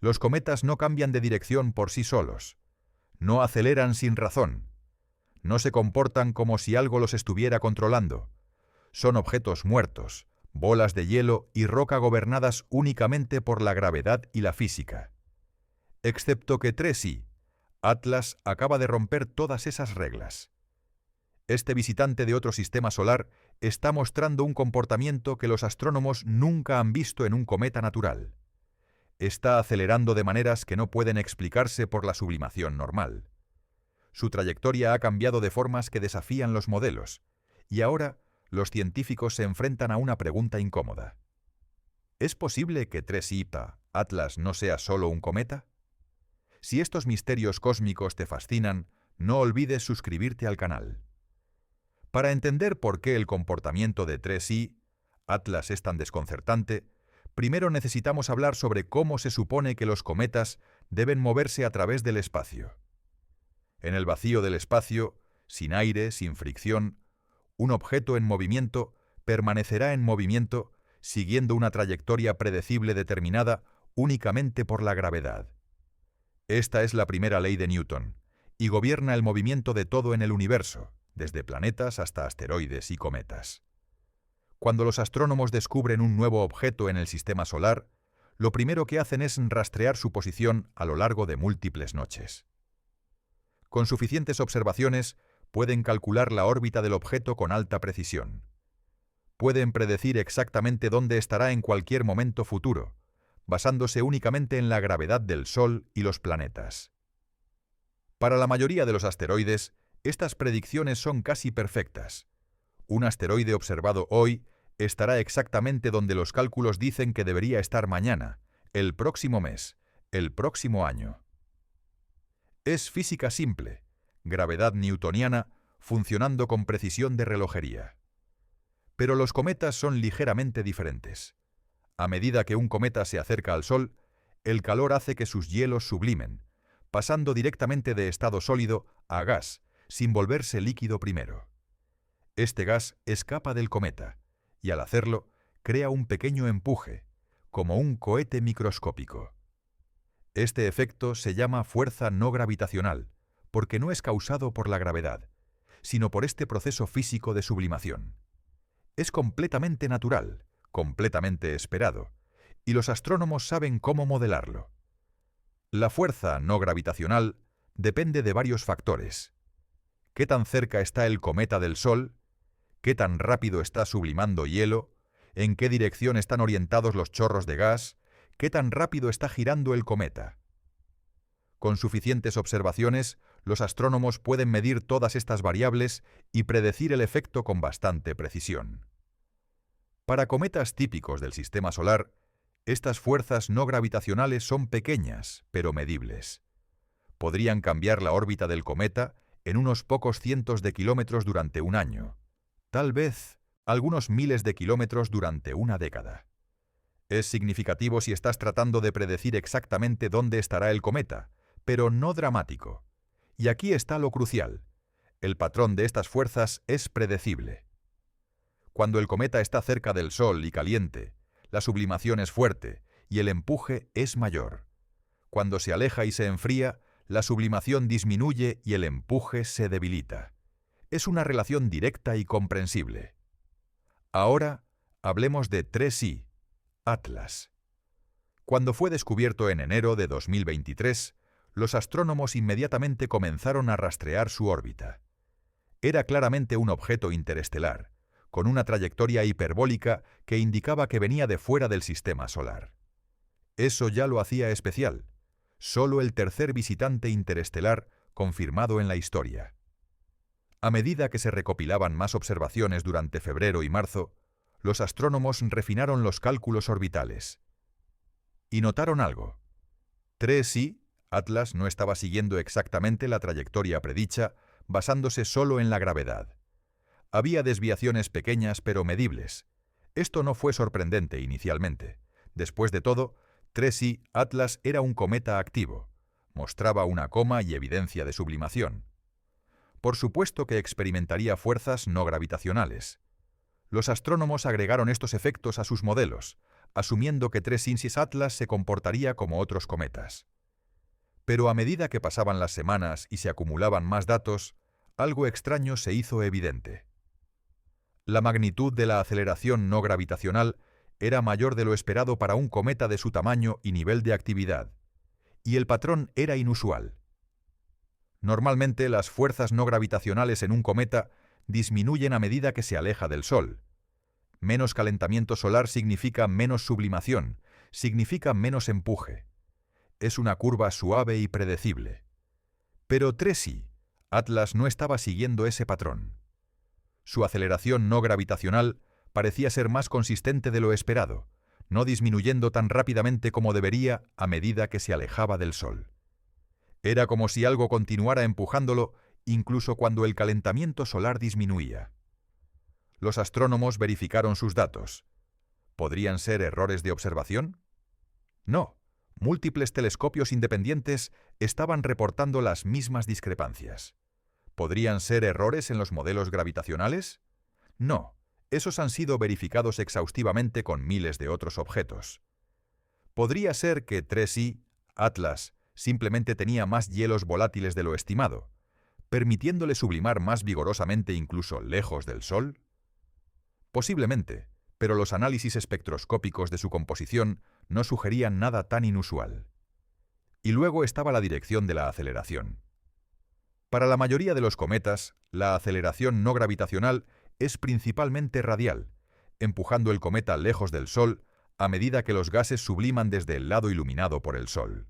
Los cometas no cambian de dirección por sí solos. No aceleran sin razón. No se comportan como si algo los estuviera controlando. Son objetos muertos, bolas de hielo y roca gobernadas únicamente por la gravedad y la física. Excepto que 3i, Atlas acaba de romper todas esas reglas. Este visitante de otro sistema solar está mostrando un comportamiento que los astrónomos nunca han visto en un cometa natural. Está acelerando de maneras que no pueden explicarse por la sublimación normal. Su trayectoria ha cambiado de formas que desafían los modelos, y ahora los científicos se enfrentan a una pregunta incómoda. ¿Es posible que 3i Atlas no sea solo un cometa? Si estos misterios cósmicos te fascinan, no olvides suscribirte al canal. Para entender por qué el comportamiento de 3i Atlas es tan desconcertante, primero necesitamos hablar sobre cómo se supone que los cometas deben moverse a través del espacio. En el vacío del espacio, sin aire, sin fricción, un objeto en movimiento permanecerá en movimiento siguiendo una trayectoria predecible determinada únicamente por la gravedad. Esta es la primera ley de Newton, y gobierna el movimiento de todo en el universo, desde planetas hasta asteroides y cometas. Cuando los astrónomos descubren un nuevo objeto en el sistema solar, lo primero que hacen es rastrear su posición a lo largo de múltiples noches. Con suficientes observaciones, pueden calcular la órbita del objeto con alta precisión. Pueden predecir exactamente dónde estará en cualquier momento futuro, basándose únicamente en la gravedad del Sol y los planetas. Para la mayoría de los asteroides, estas predicciones son casi perfectas. Un asteroide observado hoy estará exactamente donde los cálculos dicen que debería estar mañana, el próximo mes, el próximo año. Es física simple, gravedad newtoniana funcionando con precisión de relojería. Pero los cometas son ligeramente diferentes. A medida que un cometa se acerca al Sol, el calor hace que sus hielos sublimen, pasando directamente de estado sólido a gas, sin volverse líquido primero. Este gas escapa del cometa, y al hacerlo, crea un pequeño empuje, como un cohete microscópico. Este efecto se llama fuerza no gravitacional, porque no es causado por la gravedad, sino por este proceso físico de sublimación. Es completamente natural, completamente esperado, y los astrónomos saben cómo modelarlo. La fuerza no gravitacional depende de varios factores. ¿Qué tan cerca está el cometa del Sol? ¿Qué tan rápido está sublimando hielo? ¿En qué dirección están orientados los chorros de gas? ¿Qué tan rápido está girando el cometa? Con suficientes observaciones, los astrónomos pueden medir todas estas variables y predecir el efecto con bastante precisión. Para cometas típicos del sistema solar, estas fuerzas no gravitacionales son pequeñas, pero medibles. Podrían cambiar la órbita del cometa en unos pocos cientos de kilómetros durante un año, tal vez algunos miles de kilómetros durante una década. Es significativo si estás tratando de predecir exactamente dónde estará el cometa, pero no dramático. Y aquí está lo crucial. El patrón de estas fuerzas es predecible. Cuando el cometa está cerca del Sol y caliente, la sublimación es fuerte y el empuje es mayor. Cuando se aleja y se enfría, la sublimación disminuye y el empuje se debilita. Es una relación directa y comprensible. Ahora, hablemos de 3i, Atlas. Cuando fue descubierto en enero de 2023, los astrónomos inmediatamente comenzaron a rastrear su órbita. Era claramente un objeto interestelar, con una trayectoria hiperbólica que indicaba que venía de fuera del sistema solar. Eso ya lo hacía especial, solo el tercer visitante interestelar confirmado en la historia. A medida que se recopilaban más observaciones durante febrero y marzo, los astrónomos refinaron los cálculos orbitales. Y notaron algo. 3i, Atlas no estaba siguiendo exactamente la trayectoria predicha, basándose solo en la gravedad. Había desviaciones pequeñas pero medibles. Esto no fue sorprendente inicialmente. Después de todo, 3i Atlas era un cometa activo. Mostraba una coma y evidencia de sublimación. Por supuesto que experimentaría fuerzas no gravitacionales. Los astrónomos agregaron estos efectos a sus modelos, asumiendo que 3 Incius Atlas se comportaría como otros cometas. Pero a medida que pasaban las semanas y se acumulaban más datos, algo extraño se hizo evidente. La magnitud de la aceleración no gravitacional era mayor de lo esperado para un cometa de su tamaño y nivel de actividad, y el patrón era inusual. Normalmente las fuerzas no gravitacionales en un cometa disminuyen a medida que se aleja del Sol. Menos calentamiento solar significa menos sublimación, significa menos empuje. Es una curva suave y predecible. Pero 3i, Atlas no estaba siguiendo ese patrón. Su aceleración no gravitacional parecía ser más consistente de lo esperado, no disminuyendo tan rápidamente como debería a medida que se alejaba del Sol. Era como si algo continuara empujándolo incluso cuando el calentamiento solar disminuía. Los astrónomos verificaron sus datos. ¿Podrían ser errores de observación? No. Múltiples telescopios independientes estaban reportando las mismas discrepancias. ¿Podrían ser errores en los modelos gravitacionales? No. Esos han sido verificados exhaustivamente con miles de otros objetos. ¿Podría ser que 3i, Atlas, simplemente tenía más hielos volátiles de lo estimado, permitiéndole sublimar más vigorosamente incluso lejos del Sol? Posiblemente, pero los análisis espectroscópicos de su composición no sugerían nada tan inusual. Y luego estaba la dirección de la aceleración. Para la mayoría de los cometas, la aceleración no gravitacional es principalmente radial, empujando el cometa lejos del Sol a medida que los gases subliman desde el lado iluminado por el Sol.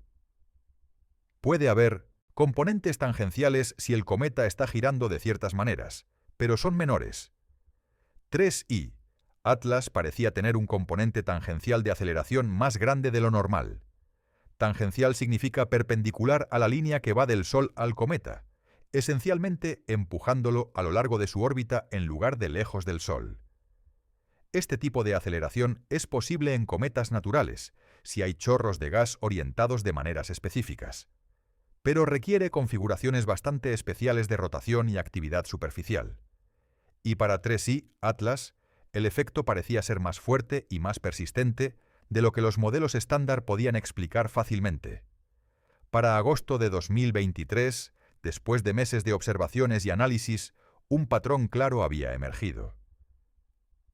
Puede haber componentes tangenciales si el cometa está girando de ciertas maneras, pero son menores. 3i, Atlas parecía tener un componente tangencial de aceleración más grande de lo normal. Tangencial significa perpendicular a la línea que va del Sol al cometa, esencialmente empujándolo a lo largo de su órbita en lugar de lejos del Sol. Este tipo de aceleración es posible en cometas naturales, si hay chorros de gas orientados de maneras específicas, pero requiere configuraciones bastante especiales de rotación y actividad superficial. Y para 3i, Atlas, el efecto parecía ser más fuerte y más persistente de lo que los modelos estándar podían explicar fácilmente. Para agosto de 2023, después de meses de observaciones y análisis, un patrón claro había emergido.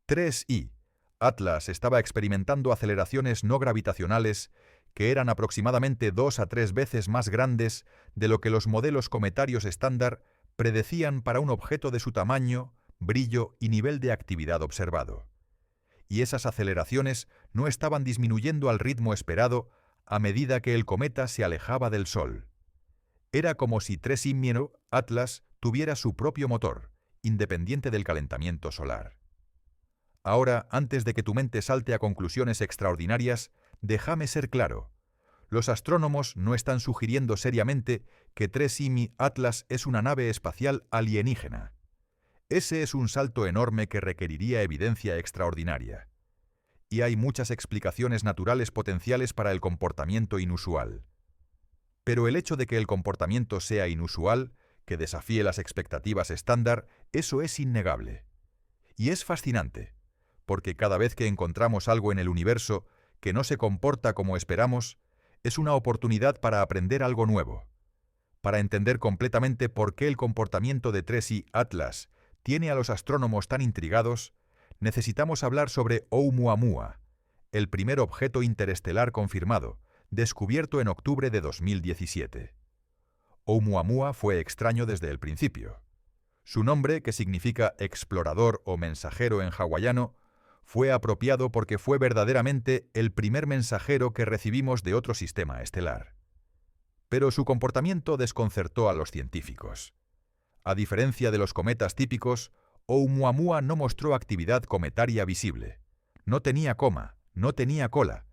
3i, Atlas estaba experimentando aceleraciones no gravitacionales que eran aproximadamente 2 a 3 veces más grandes de lo que los modelos cometarios estándar predecían para un objeto de su tamaño, brillo y nivel de actividad observado. Y esas aceleraciones no estaban disminuyendo al ritmo esperado a medida que el cometa se alejaba del Sol. Era como si 3i Atlas tuviera su propio motor, independiente del calentamiento solar. Ahora, antes de que tu mente salte a conclusiones extraordinarias, déjame ser claro. Los astrónomos no están sugiriendo seriamente que 3i Atlas es una nave espacial alienígena. Ese es un salto enorme que requeriría evidencia extraordinaria. Y hay muchas explicaciones naturales potenciales para el comportamiento inusual. Pero el hecho de que el comportamiento sea inusual, que desafíe las expectativas estándar, eso es innegable. Y es fascinante, porque cada vez que encontramos algo en el universo que no se comporta como esperamos, es una oportunidad para aprender algo nuevo. Para entender completamente por qué el comportamiento de 3i Atlas tiene a los astrónomos tan intrigados, necesitamos hablar sobre Oumuamua, el primer objeto interestelar confirmado, descubierto en octubre de 2017. Oumuamua fue extraño desde el principio. Su nombre, que significa explorador o mensajero en hawaiano, fue apropiado porque fue verdaderamente el primer mensajero que recibimos de otro sistema estelar. Pero su comportamiento desconcertó a los científicos. A diferencia de los cometas típicos, Oumuamua no mostró actividad cometaria visible. No tenía coma, no tenía cola.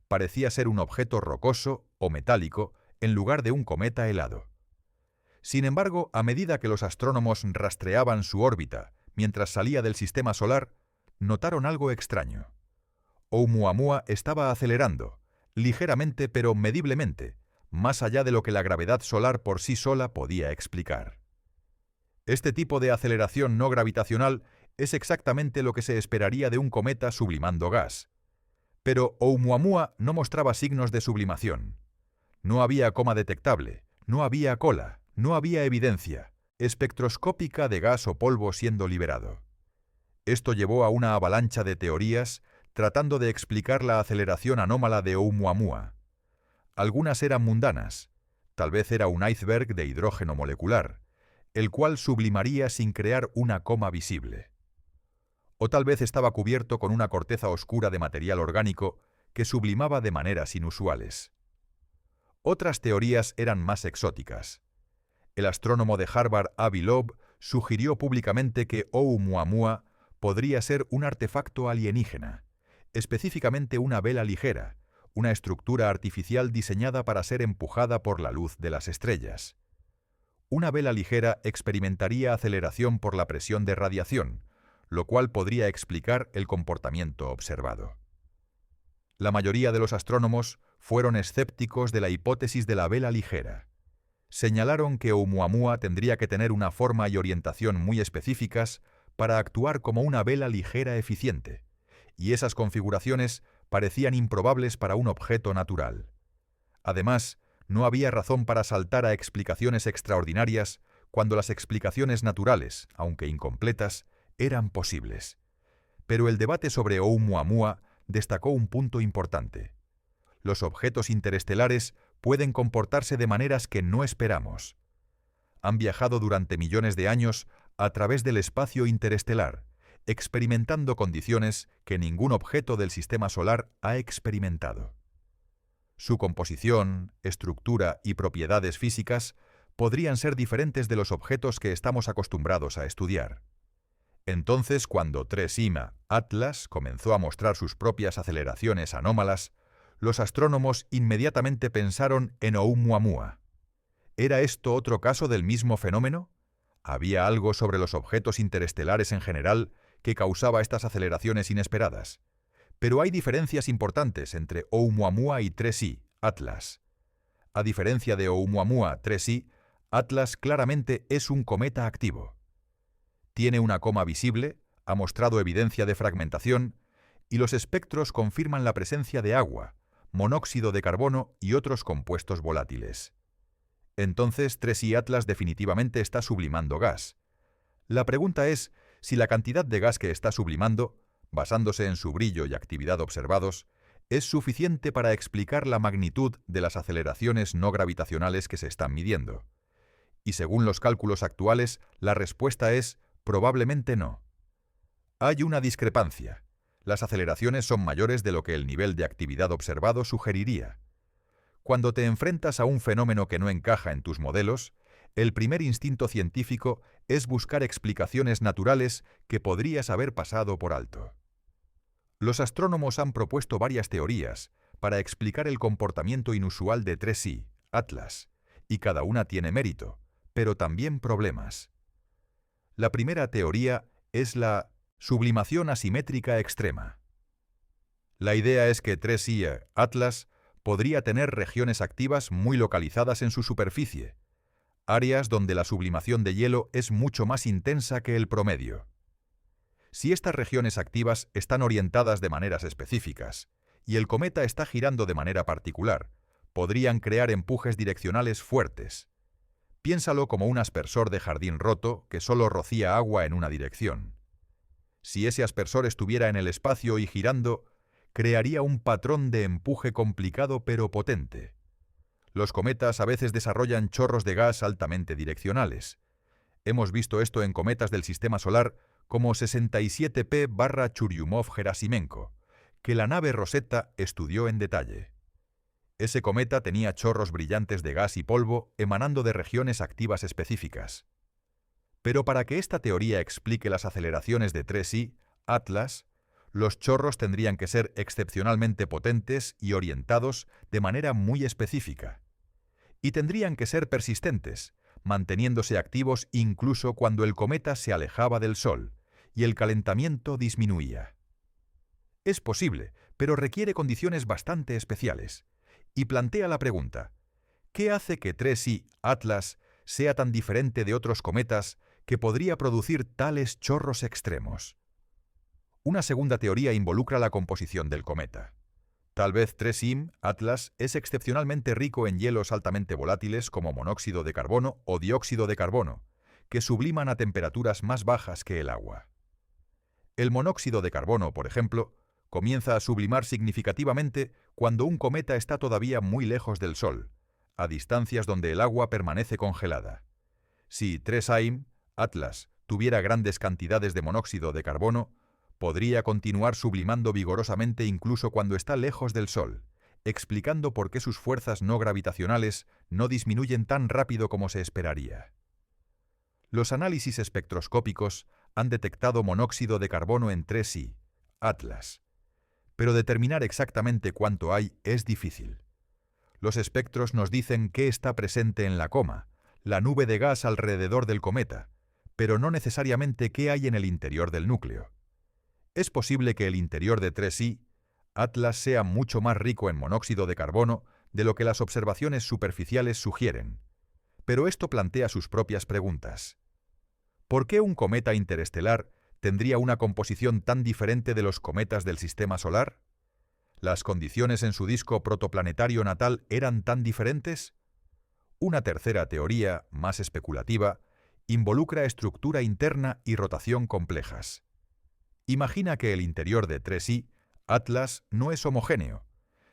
Parecía ser un objeto rocoso o metálico en lugar de un cometa helado. Sin embargo, a medida que los astrónomos rastreaban su órbita mientras salía del sistema solar, notaron algo extraño. Oumuamua estaba acelerando, ligeramente pero mediblemente, más allá de lo que la gravedad solar por sí sola podía explicar. Este tipo de aceleración no gravitacional es exactamente lo que se esperaría de un cometa sublimando gas. Pero Oumuamua no mostraba signos de sublimación. No había coma detectable, no había cola, no había evidencia espectroscópica de gas o polvo siendo liberado. Esto llevó a una avalancha de teorías tratando de explicar la aceleración anómala de Oumuamua. Algunas eran mundanas. Tal vez era un iceberg de hidrógeno molecular, el cual sublimaría sin crear una coma visible. O tal vez estaba cubierto con una corteza oscura de material orgánico que sublimaba de maneras inusuales. Otras teorías eran más exóticas. El astrónomo de Harvard Avi Loeb sugirió públicamente que Oumuamua podría ser un artefacto alienígena, específicamente una vela ligera, una estructura artificial diseñada para ser empujada por la luz de las estrellas. Una vela ligera experimentaría aceleración por la presión de radiación, lo cual podría explicar el comportamiento observado. La mayoría de los astrónomos fueron escépticos de la hipótesis de la vela ligera. Señalaron que Oumuamua tendría que tener una forma y orientación muy específicas para actuar como una vela ligera eficiente, y esas configuraciones parecían improbables para un objeto natural. Además, no había razón para saltar a explicaciones extraordinarias cuando las explicaciones naturales, aunque incompletas, eran posibles. Pero el debate sobre Oumuamua destacó un punto importante. Los objetos interestelares pueden comportarse de maneras que no esperamos. Han viajado durante millones de años a través del espacio interestelar, experimentando condiciones que ningún objeto del sistema solar ha experimentado. Su composición, estructura y propiedades físicas podrían ser diferentes de los objetos que estamos acostumbrados a estudiar. Entonces, cuando 3I Atlas comenzó a mostrar sus propias aceleraciones anómalas, los astrónomos inmediatamente pensaron en Oumuamua. ¿Era esto otro caso del mismo fenómeno? ¿Había algo sobre los objetos interestelares en general que causaba estas aceleraciones inesperadas? Pero hay diferencias importantes entre Oumuamua y 3I Atlas. A diferencia de Oumuamua 3I, Atlas claramente es un cometa activo. Tiene una coma visible, ha mostrado evidencia de fragmentación, y los espectros confirman la presencia de agua, monóxido de carbono y otros compuestos volátiles. Entonces 3I Atlas definitivamente está sublimando gas. La pregunta es si la cantidad de gas que está sublimando, basándose en su brillo y actividad observados, es suficiente para explicar la magnitud de las aceleraciones no gravitacionales que se están midiendo. Y según los cálculos actuales, la respuesta es probablemente no. Hay una discrepancia. Las aceleraciones son mayores de lo que el nivel de actividad observado sugeriría. Cuando te enfrentas a un fenómeno que no encaja en tus modelos, el primer instinto científico es buscar explicaciones naturales que podrías haber pasado por alto. Los astrónomos han propuesto varias teorías para explicar el comportamiento inusual de 3I Atlas, y cada una tiene mérito, pero también problemas. La primera teoría es la sublimación asimétrica extrema. La idea es que 3I Atlas podría tener regiones activas muy localizadas en su superficie, áreas donde la sublimación de hielo es mucho más intensa que el promedio. Si estas regiones activas están orientadas de maneras específicas y el cometa está girando de manera particular, podrían crear empujes direccionales fuertes. Piénsalo como un aspersor de jardín roto que solo rocía agua en una dirección. Si ese aspersor estuviera en el espacio y girando, crearía un patrón de empuje complicado pero potente. Los cometas a veces desarrollan chorros de gas altamente direccionales. Hemos visto esto en cometas del Sistema Solar como 67P/Churyumov-Gerasimenko, que la nave Rosetta estudió en detalle. Ese cometa tenía chorros brillantes de gas y polvo emanando de regiones activas específicas. Pero para que esta teoría explique las aceleraciones de 3I Atlas, los chorros tendrían que ser excepcionalmente potentes y orientados de manera muy específica. Y tendrían que ser persistentes, manteniéndose activos incluso cuando el cometa se alejaba del Sol y el calentamiento disminuía. Es posible, pero requiere condiciones bastante especiales. Y plantea la pregunta, ¿qué hace que 3I Atlas sea tan diferente de otros cometas que podría producir tales chorros extremos? Una segunda teoría involucra la composición del cometa. Tal vez 3im Atlas es excepcionalmente rico en hielos altamente volátiles como monóxido de carbono o dióxido de carbono, que subliman a temperaturas más bajas que el agua. El monóxido de carbono, por ejemplo, comienza a sublimar significativamente cuando un cometa está todavía muy lejos del Sol, a distancias donde el agua permanece congelada. Si 3im Atlas tuviera grandes cantidades de monóxido de carbono, podría continuar sublimando vigorosamente incluso cuando está lejos del Sol, explicando por qué sus fuerzas no gravitacionales no disminuyen tan rápido como se esperaría. Los análisis espectroscópicos han detectado monóxido de carbono en 3i Atlas, pero determinar exactamente cuánto hay es difícil. Los espectros nos dicen qué está presente en la coma, la nube de gas alrededor del cometa, pero no necesariamente qué hay en el interior del núcleo. Es posible que el interior de 3i Atlas sea mucho más rico en monóxido de carbono de lo que las observaciones superficiales sugieren, pero esto plantea sus propias preguntas. ¿Por qué un cometa interestelar tendría una composición tan diferente de los cometas del Sistema Solar? ¿Las condiciones en su disco protoplanetario natal eran tan diferentes? Una tercera teoría, más especulativa, involucra estructura interna y rotación complejas. Imagina que el interior de 3i Atlas no es homogéneo,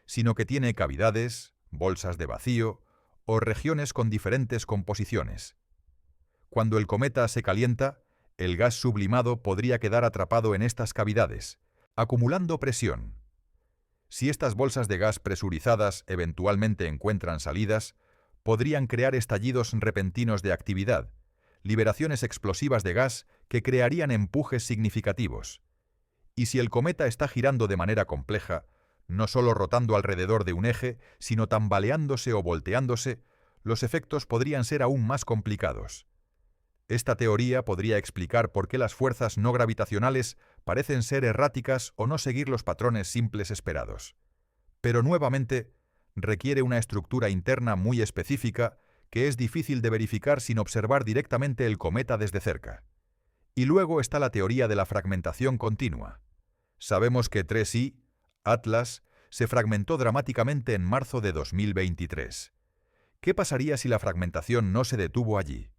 sino que tiene cavidades, bolsas de vacío o regiones con diferentes composiciones. Cuando el cometa se calienta, el gas sublimado podría quedar atrapado en estas cavidades, acumulando presión. Si estas bolsas de gas presurizadas eventualmente encuentran salidas, podrían crear estallidos repentinos de actividad, liberaciones explosivas de gas que crearían empujes significativos. Y si el cometa está girando de manera compleja, no solo rotando alrededor de un eje, sino tambaleándose o volteándose, los efectos podrían ser aún más complicados. Esta teoría podría explicar por qué las fuerzas no gravitacionales parecen ser erráticas o no seguir los patrones simples esperados. Pero nuevamente, requiere una estructura interna muy específica que es difícil de verificar sin observar directamente el cometa desde cerca. Y luego está la teoría de la fragmentación continua. Sabemos que 3i Atlas se fragmentó dramáticamente en marzo de 2023. ¿Qué pasaría si la fragmentación no se detuvo allí?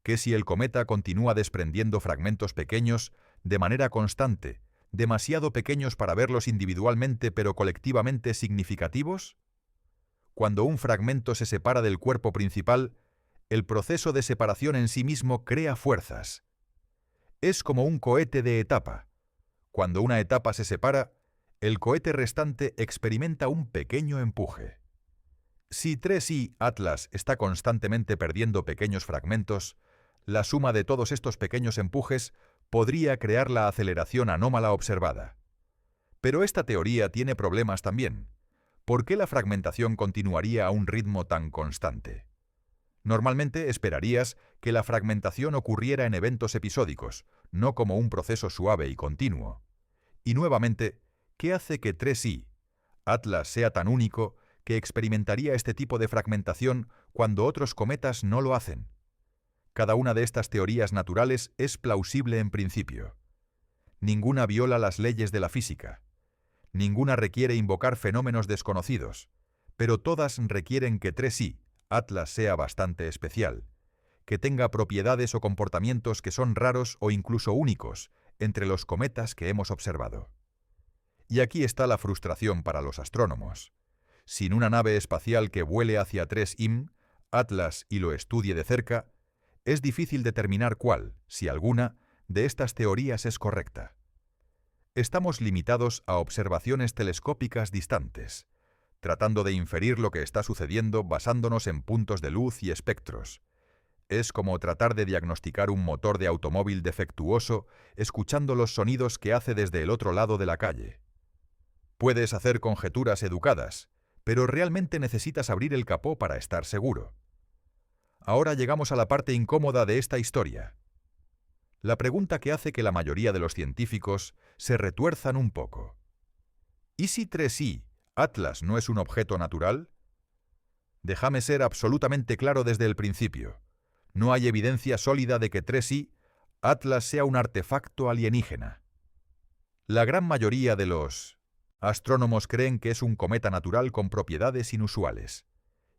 ¿Qué si el cometa continúa desprendiendo fragmentos pequeños de manera constante, demasiado pequeños para verlos individualmente pero colectivamente significativos? Cuando un fragmento se separa del cuerpo principal, el proceso de separación en sí mismo crea fuerzas. Es como un cohete de etapa. Cuando una etapa se separa, el cohete restante experimenta un pequeño empuje. Si 3i Atlas está constantemente perdiendo pequeños fragmentos, la suma de todos estos pequeños empujes podría crear la aceleración anómala observada. Pero esta teoría tiene problemas también. ¿Por qué la fragmentación continuaría a un ritmo tan constante? Normalmente esperarías que la fragmentación ocurriera en eventos episódicos, no como un proceso suave y continuo. Y nuevamente, ¿qué hace que 3i Atlas sea tan único que experimentaría este tipo de fragmentación cuando otros cometas no lo hacen? Cada una de estas teorías naturales es plausible en principio. Ninguna viola las leyes de la física. Ninguna requiere invocar fenómenos desconocidos, pero todas requieren que 3i Atlas sea bastante especial, que tenga propiedades o comportamientos que son raros o incluso únicos entre los cometas que hemos observado. Y aquí está la frustración para los astrónomos. Sin una nave espacial que vuele hacia 3im Atlas y lo estudie de cerca, es difícil determinar cuál, si alguna, de estas teorías es correcta. Estamos limitados a observaciones telescópicas distantes, tratando de inferir lo que está sucediendo basándonos en puntos de luz y espectros. Es como tratar de diagnosticar un motor de automóvil defectuoso escuchando los sonidos que hace desde el otro lado de la calle. Puedes hacer conjeturas educadas, pero realmente necesitas abrir el capó para estar seguro. Ahora llegamos a la parte incómoda de esta historia. La pregunta que hace que la mayoría de los científicos se retuerzan un poco. ¿Y si 3i Atlas no es un objeto natural? Déjame ser absolutamente claro desde el principio. No hay evidencia sólida de que 3i Atlas sea un artefacto alienígena. La gran mayoría de los Astrónomos creen que es un cometa natural con propiedades inusuales.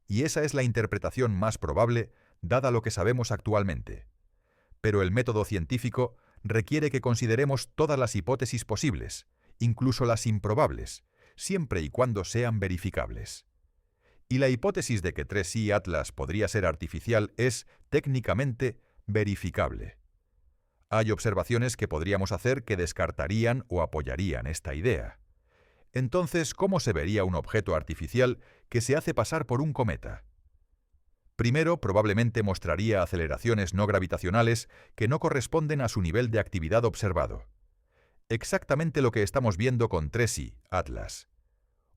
Y esa es la interpretación más probable, dada lo que sabemos actualmente. Pero el método científico requiere que consideremos todas las hipótesis posibles, incluso las improbables, siempre y cuando sean verificables. Y la hipótesis de que 3i Atlas podría ser artificial es, técnicamente, verificable. Hay observaciones que podríamos hacer que descartarían o apoyarían esta idea. Entonces, ¿cómo se vería un objeto artificial que se hace pasar por un cometa? Primero, probablemente mostraría aceleraciones no gravitacionales que no corresponden a su nivel de actividad observado. Exactamente lo que estamos viendo con 3i Atlas.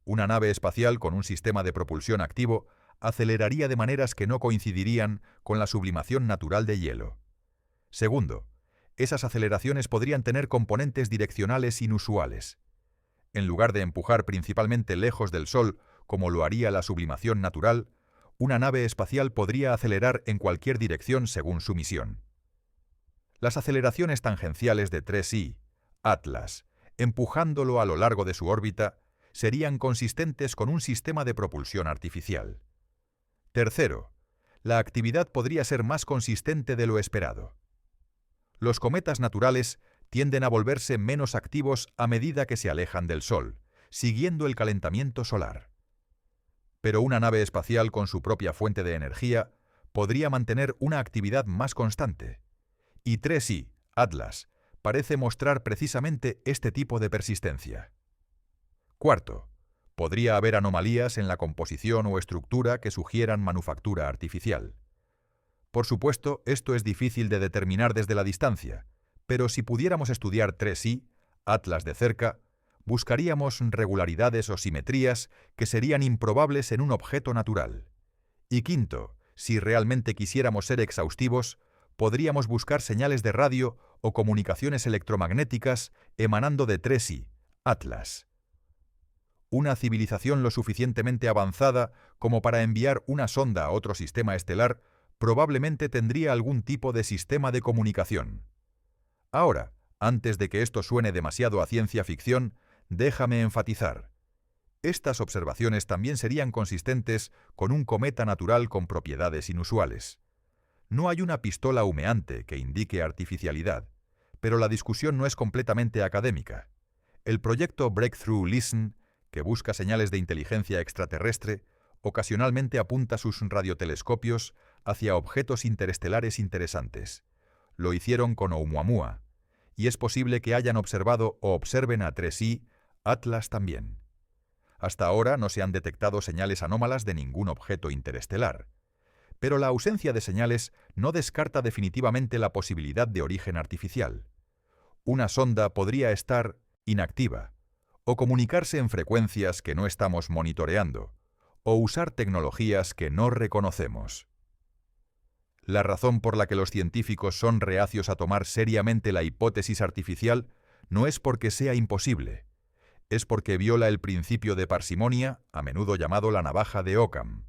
Una nave espacial con un sistema de propulsión activo aceleraría de maneras que no coincidirían con la sublimación natural de hielo. Segundo, esas aceleraciones podrían tener componentes direccionales inusuales. En lugar de empujar principalmente lejos del Sol, como lo haría la sublimación natural, una nave espacial podría acelerar en cualquier dirección según su misión. Las aceleraciones tangenciales de 3i Atlas, empujándolo a lo largo de su órbita, serían consistentes con un sistema de propulsión artificial. Tercero, la actividad podría ser más consistente de lo esperado. Los cometas naturales tienden a volverse menos activos a medida que se alejan del Sol, siguiendo el calentamiento solar. Pero una nave espacial con su propia fuente de energía podría mantener una actividad más constante. Y 3i Atlas parece mostrar precisamente este tipo de persistencia. Cuarto, podría haber anomalías en la composición o estructura que sugieran manufactura artificial. Por supuesto, esto es difícil de determinar desde la distancia, pero si pudiéramos estudiar 3i Atlas de cerca, buscaríamos regularidades o simetrías que serían improbables en un objeto natural. Y quinto, si realmente quisiéramos ser exhaustivos, podríamos buscar señales de radio o comunicaciones electromagnéticas emanando de 3i Atlas. Una civilización lo suficientemente avanzada como para enviar una sonda a otro sistema estelar probablemente tendría algún tipo de sistema de comunicación. Ahora, antes de que esto suene demasiado a ciencia ficción, déjame enfatizar. Estas observaciones también serían consistentes con un cometa natural con propiedades inusuales. No hay una pistola humeante que indique artificialidad, pero la discusión no es completamente académica. El proyecto Breakthrough Listen, que busca señales de inteligencia extraterrestre, ocasionalmente apunta sus radiotelescopios hacia objetos interestelares interesantes. Lo hicieron con Oumuamua, y es posible que hayan observado o observen a 3i Atlas también. Hasta ahora no se han detectado señales anómalas de ningún objeto interestelar, pero la ausencia de señales no descarta definitivamente la posibilidad de origen artificial. Una sonda podría estar inactiva, o comunicarse en frecuencias que no estamos monitoreando, o usar tecnologías que no reconocemos. La razón por la que los científicos son reacios a tomar seriamente la hipótesis artificial no es porque sea imposible, es porque viola el principio de parsimonia, a menudo llamado la navaja de Occam.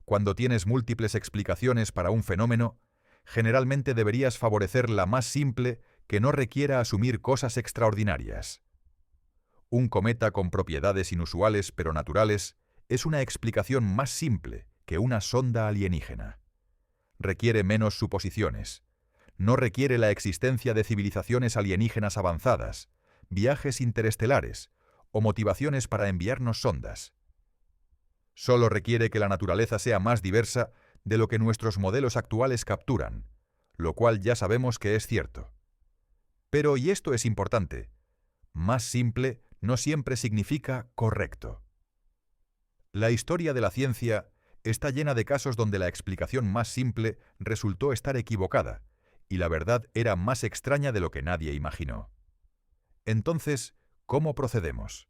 Cuando tienes múltiples explicaciones para un fenómeno, generalmente deberías favorecer la más simple que no requiera asumir cosas extraordinarias. Un cometa con propiedades inusuales pero naturales es una explicación más simple que una sonda alienígena. Requiere menos suposiciones. No requiere la existencia de civilizaciones alienígenas avanzadas, viajes interestelares o motivaciones para enviarnos sondas. Solo requiere que la naturaleza sea más diversa de lo que nuestros modelos actuales capturan, lo cual ya sabemos que es cierto. Pero, y esto es importante, más simple no siempre significa correcto. La historia de la ciencia está llena de casos donde la explicación más simple resultó estar equivocada, y la verdad era más extraña de lo que nadie imaginó. Entonces, ¿cómo procedemos?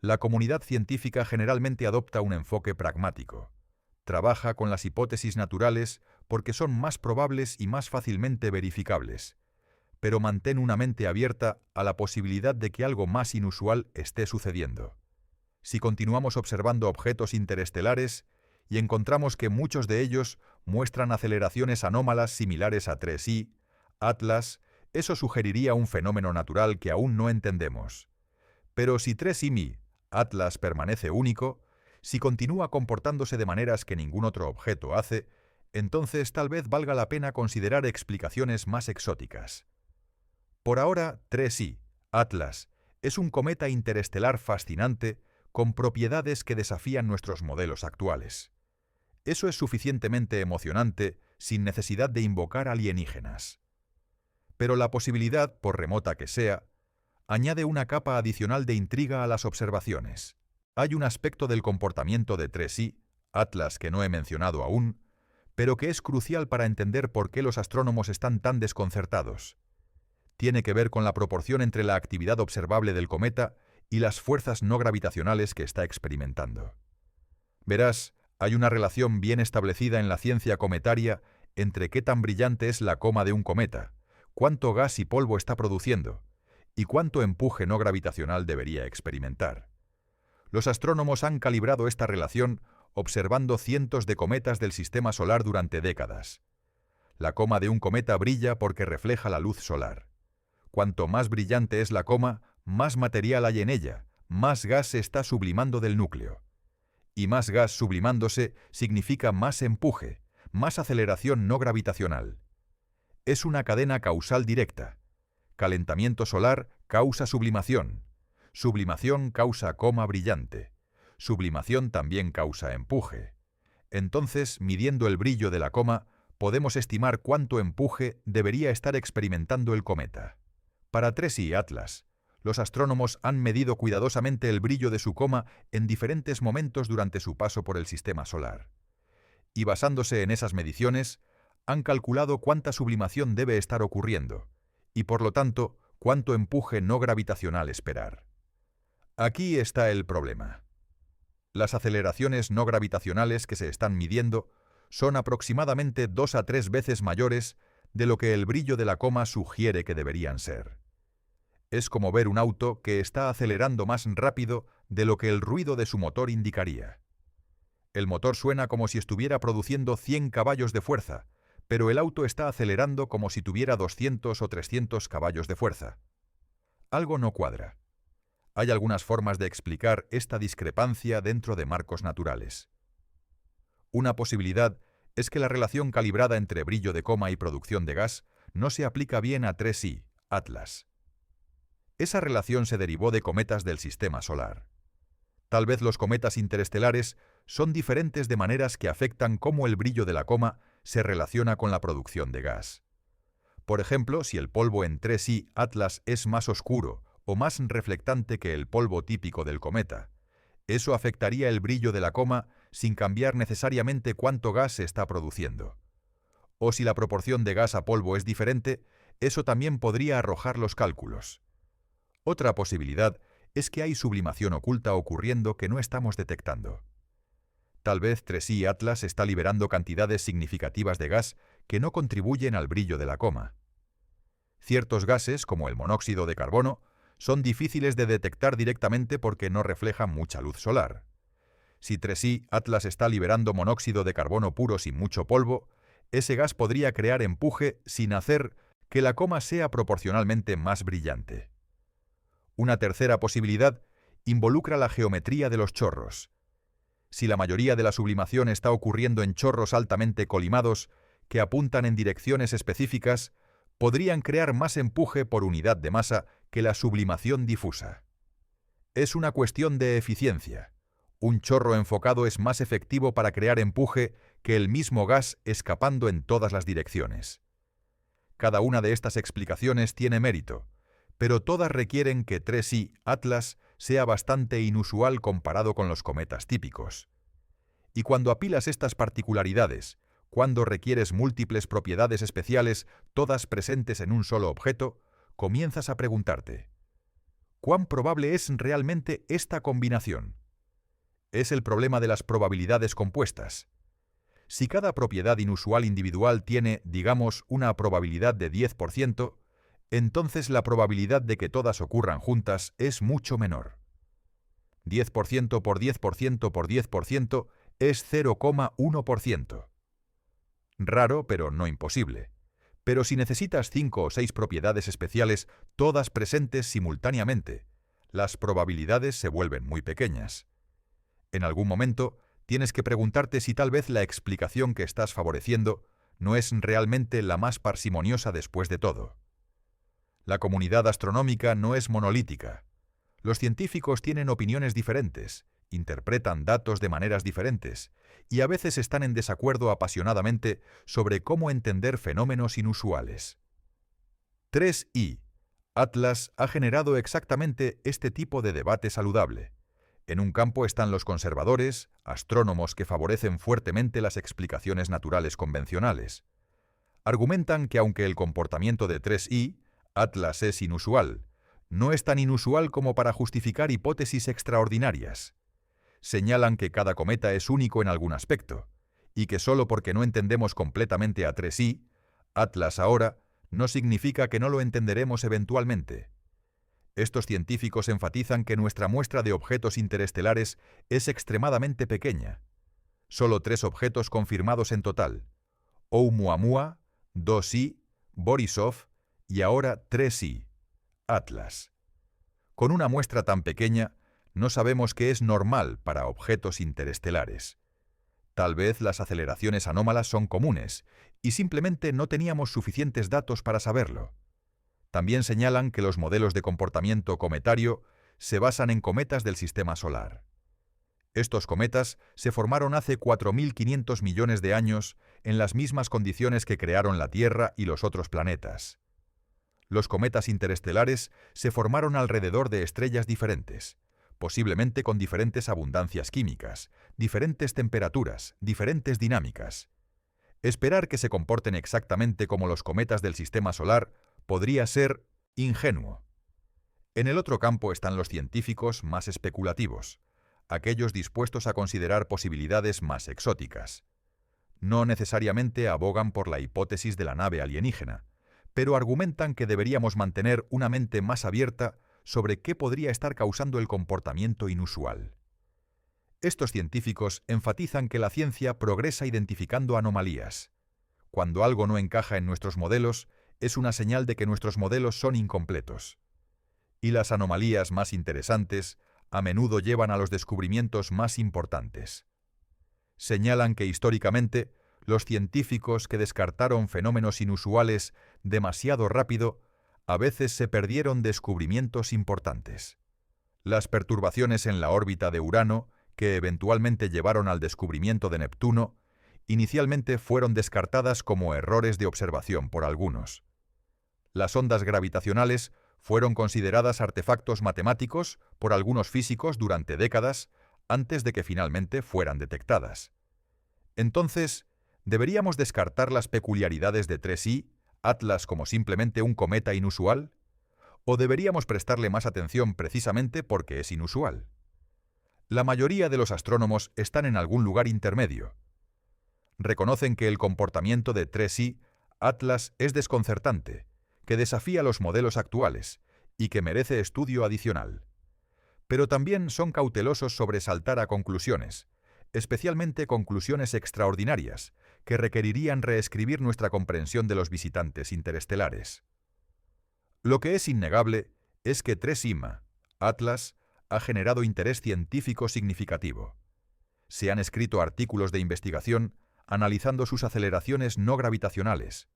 La comunidad científica generalmente adopta un enfoque pragmático. Trabaja con las hipótesis naturales porque son más probables y más fácilmente verificables, pero mantén una mente abierta a la posibilidad de que algo más inusual esté sucediendo. Si continuamos observando objetos interestelares y encontramos que muchos de ellos muestran aceleraciones anómalas similares a 3i Atlas, eso sugeriría un fenómeno natural que aún no entendemos. Pero si 3i Atlas permanece único, si continúa comportándose de maneras que ningún otro objeto hace, entonces tal vez valga la pena considerar explicaciones más exóticas. Por ahora, 3i Atlas es un cometa interestelar fascinante con propiedades que desafían nuestros modelos actuales. Eso es suficientemente emocionante sin necesidad de invocar alienígenas. Pero la posibilidad, por remota que sea, añade una capa adicional de intriga a las observaciones. Hay un aspecto del comportamiento de 3i Atlas que no he mencionado aún, pero que es crucial para entender por qué los astrónomos están tan desconcertados. Tiene que ver con la proporción entre la actividad observable del cometa y las fuerzas no gravitacionales que está experimentando. Verás, hay una relación bien establecida en la ciencia cometaria entre qué tan brillante es la coma de un cometa, cuánto gas y polvo está produciendo, y cuánto empuje no gravitacional debería experimentar. Los astrónomos han calibrado esta relación observando cientos de cometas del sistema solar durante décadas. La coma de un cometa brilla porque refleja la luz solar. Cuanto más brillante es la coma, más material hay en ella, más gas se está sublimando del núcleo. Y más gas sublimándose significa más empuje, más aceleración no gravitacional. Es una cadena causal directa. Calentamiento solar causa sublimación. Sublimación causa coma brillante. Sublimación también causa empuje. Entonces, midiendo el brillo de la coma, podemos estimar cuánto empuje debería estar experimentando el cometa. Para 3i Atlas, los astrónomos han medido cuidadosamente el brillo de su coma en diferentes momentos durante su paso por el sistema solar. Y basándose en esas mediciones, han calculado cuánta sublimación debe estar ocurriendo, y por lo tanto, cuánto empuje no gravitacional esperar. Aquí está el problema. Las aceleraciones no gravitacionales que se están midiendo son aproximadamente 2 a 3 veces mayores de lo que el brillo de la coma sugiere que deberían ser. Es como ver un auto que está acelerando más rápido de lo que el ruido de su motor indicaría. El motor suena como si estuviera produciendo 100 caballos de fuerza, pero el auto está acelerando como si tuviera 200 o 300 caballos de fuerza. Algo no cuadra. Hay algunas formas de explicar esta discrepancia dentro de marcos naturales. Una posibilidad es que la relación calibrada entre brillo de coma y producción de gas no se aplica bien a 3i Atlas. Esa relación se derivó de cometas del sistema solar. Tal vez los cometas interestelares son diferentes de maneras que afectan cómo el brillo de la coma se relaciona con la producción de gas. Por ejemplo, si el polvo en 3i Atlas es más oscuro o más reflectante que el polvo típico del cometa, eso afectaría el brillo de la coma sin cambiar necesariamente cuánto gas se está produciendo. O si la proporción de gas a polvo es diferente, eso también podría arrojar los cálculos. Otra posibilidad es que hay sublimación oculta ocurriendo que no estamos detectando. Tal vez 3i Atlas está liberando cantidades significativas de gas que no contribuyen al brillo de la coma. Ciertos gases, como el monóxido de carbono, son difíciles de detectar directamente porque no reflejan mucha luz solar. Si 3i Atlas está liberando monóxido de carbono puro sin mucho polvo, ese gas podría crear empuje sin hacer que la coma sea proporcionalmente más brillante. Una tercera posibilidad involucra la geometría de los chorros. Si la mayoría de la sublimación está ocurriendo en chorros altamente colimados que apuntan en direcciones específicas, podrían crear más empuje por unidad de masa que la sublimación difusa. Es una cuestión de eficiencia. Un chorro enfocado es más efectivo para crear empuje que el mismo gas escapando en todas las direcciones. Cada una de estas explicaciones tiene mérito, pero todas requieren que 3i Atlas sea bastante inusual comparado con los cometas típicos. Y cuando apilas estas particularidades, cuando requieres múltiples propiedades especiales, todas presentes en un solo objeto, comienzas a preguntarte: ¿cuán probable es realmente esta combinación? Es el problema de las probabilidades compuestas. Si cada propiedad inusual individual tiene, digamos, una probabilidad de 10%, entonces la probabilidad de que todas ocurran juntas es mucho menor. 10% por 10% por 10% es 0,1%. Raro, pero no imposible. Pero si necesitas 5 o 6 propiedades especiales, todas presentes simultáneamente, las probabilidades se vuelven muy pequeñas. En algún momento, tienes que preguntarte si tal vez la explicación que estás favoreciendo no es realmente la más parsimoniosa después de todo. La comunidad astronómica no es monolítica. Los científicos tienen opiniones diferentes, interpretan datos de maneras diferentes, y a veces están en desacuerdo apasionadamente sobre cómo entender fenómenos inusuales. 3I. Atlas ha generado exactamente este tipo de debate saludable. En un campo están los conservadores, astrónomos que favorecen fuertemente las explicaciones naturales convencionales. Argumentan que aunque el comportamiento de 3I, Atlas es inusual, no es tan inusual como para justificar hipótesis extraordinarias. Señalan que cada cometa es único en algún aspecto, y que solo porque no entendemos completamente a 3I, Atlas ahora, no significa que no lo entenderemos eventualmente. Estos científicos enfatizan que nuestra muestra de objetos interestelares es extremadamente pequeña. Solo 3 objetos confirmados en total: Oumuamua, 2I, Borisov y ahora 3I, Atlas. Con una muestra tan pequeña, no sabemos qué es normal para objetos interestelares. Tal vez las aceleraciones anómalas son comunes, y simplemente no teníamos suficientes datos para saberlo. También señalan que los modelos de comportamiento cometario se basan en cometas del sistema solar. Estos cometas se formaron hace 4.500 millones de años en las mismas condiciones que crearon la Tierra y los otros planetas. Los cometas interestelares se formaron alrededor de estrellas diferentes, posiblemente con diferentes abundancias químicas, diferentes temperaturas, diferentes dinámicas. Esperar que se comporten exactamente como los cometas del sistema solar podría ser ingenuo. En el otro campo están los científicos más especulativos, aquellos dispuestos a considerar posibilidades más exóticas. No necesariamente abogan por la hipótesis de la nave alienígena, pero argumentan que deberíamos mantener una mente más abierta sobre qué podría estar causando el comportamiento inusual. Estos científicos enfatizan que la ciencia progresa identificando anomalías. Cuando algo no encaja en nuestros modelos, es una señal de que nuestros modelos son incompletos. Y las anomalías más interesantes a menudo llevan a los descubrimientos más importantes. Señalan que históricamente, los científicos que descartaron fenómenos inusuales demasiado rápido a veces se perdieron descubrimientos importantes. Las perturbaciones en la órbita de Urano, que eventualmente llevaron al descubrimiento de Neptuno, inicialmente fueron descartadas como errores de observación por algunos. Las ondas gravitacionales fueron consideradas artefactos matemáticos por algunos físicos durante décadas antes de que finalmente fueran detectadas. Entonces, ¿deberíamos descartar las peculiaridades de 3I, Atlas como simplemente un cometa inusual? ¿O deberíamos prestarle más atención precisamente porque es inusual? La mayoría de los astrónomos están en algún lugar intermedio. Reconocen que el comportamiento de 3I, Atlas, es desconcertante, que desafía los modelos actuales y que merece estudio adicional. Pero también son cautelosos sobre saltar a conclusiones, especialmente conclusiones extraordinarias, que requerirían reescribir nuestra comprensión de los visitantes interestelares. Lo que es innegable es que 3I, Atlas, ha generado interés científico significativo. Se han escrito artículos de investigación analizando sus aceleraciones no gravitacionales.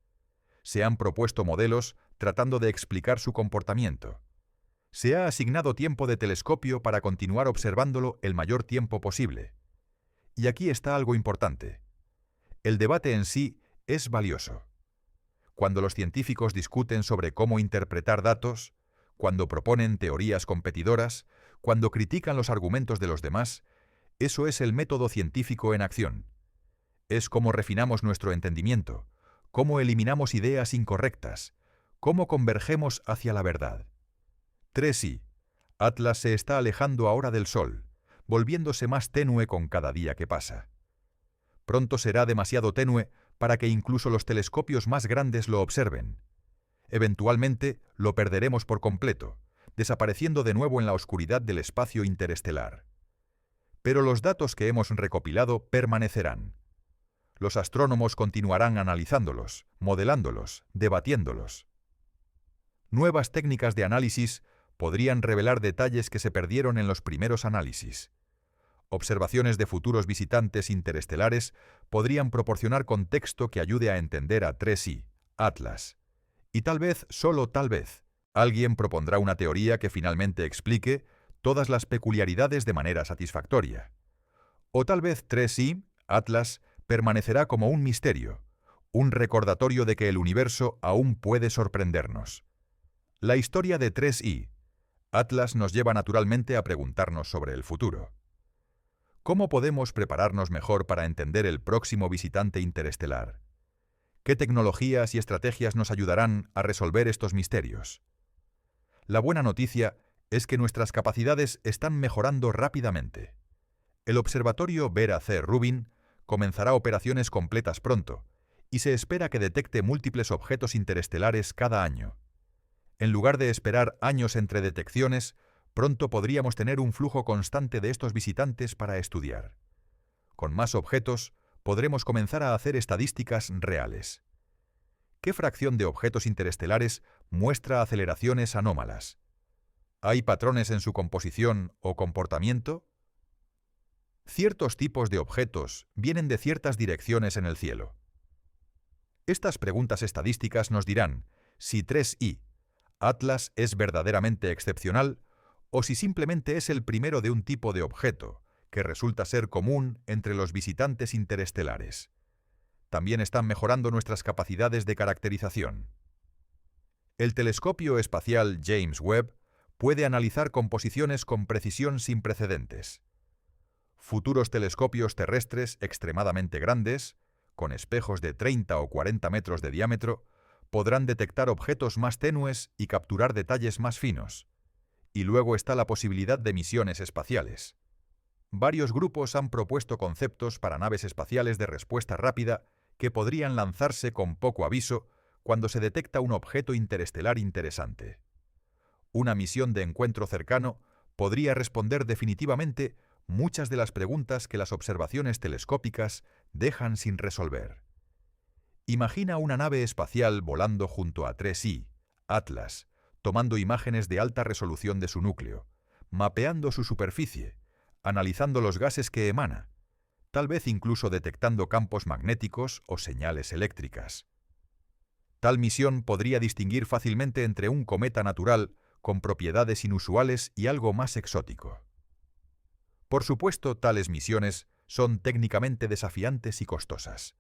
Se han propuesto modelos tratando de explicar su comportamiento. Se ha asignado tiempo de telescopio para continuar observándolo el mayor tiempo posible. Y aquí está algo importante. El debate en sí es valioso. Cuando los científicos discuten sobre cómo interpretar datos, cuando proponen teorías competidoras, cuando critican los argumentos de los demás, eso es el método científico en acción. Es cómo refinamos nuestro entendimiento, cómo eliminamos ideas incorrectas, cómo convergemos hacia la verdad. 3I. Atlas se está alejando ahora del Sol, volviéndose más tenue con cada día que pasa. Pronto será demasiado tenue para que incluso los telescopios más grandes lo observen. Eventualmente lo perderemos por completo, desapareciendo de nuevo en la oscuridad del espacio interestelar. Pero los datos que hemos recopilado permanecerán. Los astrónomos continuarán analizándolos, modelándolos, debatiéndolos. Nuevas técnicas de análisis podrían revelar detalles que se perdieron en los primeros análisis. Observaciones de futuros visitantes interestelares podrían proporcionar contexto que ayude a entender a 3i, Atlas. Y tal vez, solo tal vez, alguien propondrá una teoría que finalmente explique todas las peculiaridades de manera satisfactoria. O tal vez 3i, Atlas, permanecerá como un misterio, un recordatorio de que el universo aún puede sorprendernos. La historia de 3i, Atlas, nos lleva naturalmente a preguntarnos sobre el futuro. ¿Cómo podemos prepararnos mejor para entender el próximo visitante interestelar? ¿Qué tecnologías y estrategias nos ayudarán a resolver estos misterios? La buena noticia es que nuestras capacidades están mejorando rápidamente. El observatorio Vera C. Rubin comenzará operaciones completas pronto y se espera que detecte múltiples objetos interestelares cada año. En lugar de esperar años entre detecciones, pronto podríamos tener un flujo constante de estos visitantes para estudiar. Con más objetos, podremos comenzar a hacer estadísticas reales. ¿Qué fracción de objetos interestelares muestra aceleraciones anómalas? ¿Hay patrones en su composición o comportamiento? Ciertos tipos de objetos vienen de ciertas direcciones en el cielo. Estas preguntas estadísticas nos dirán si 3i, Atlas, es verdaderamente excepcional o si simplemente es el primero de un tipo de objeto que resulta ser común entre los visitantes interestelares. También están mejorando nuestras capacidades de caracterización. El telescopio espacial James Webb puede analizar composiciones con precisión sin precedentes. Futuros telescopios terrestres extremadamente grandes, con espejos de 30 o 40 metros de diámetro, podrán detectar objetos más tenues y capturar detalles más finos. Y luego está la posibilidad de misiones espaciales. Varios grupos han propuesto conceptos para naves espaciales de respuesta rápida que podrían lanzarse con poco aviso cuando se detecta un objeto interestelar interesante. Una misión de encuentro cercano podría responder definitivamente muchas de las preguntas que las observaciones telescópicas dejan sin resolver. Imagina una nave espacial volando junto a 3i, Atlas, tomando imágenes de alta resolución de su núcleo, mapeando su superficie, analizando los gases que emana, tal vez incluso detectando campos magnéticos o señales eléctricas. Tal misión podría distinguir fácilmente entre un cometa natural con propiedades inusuales y algo más exótico. Por supuesto, tales misiones son técnicamente desafiantes y costosas.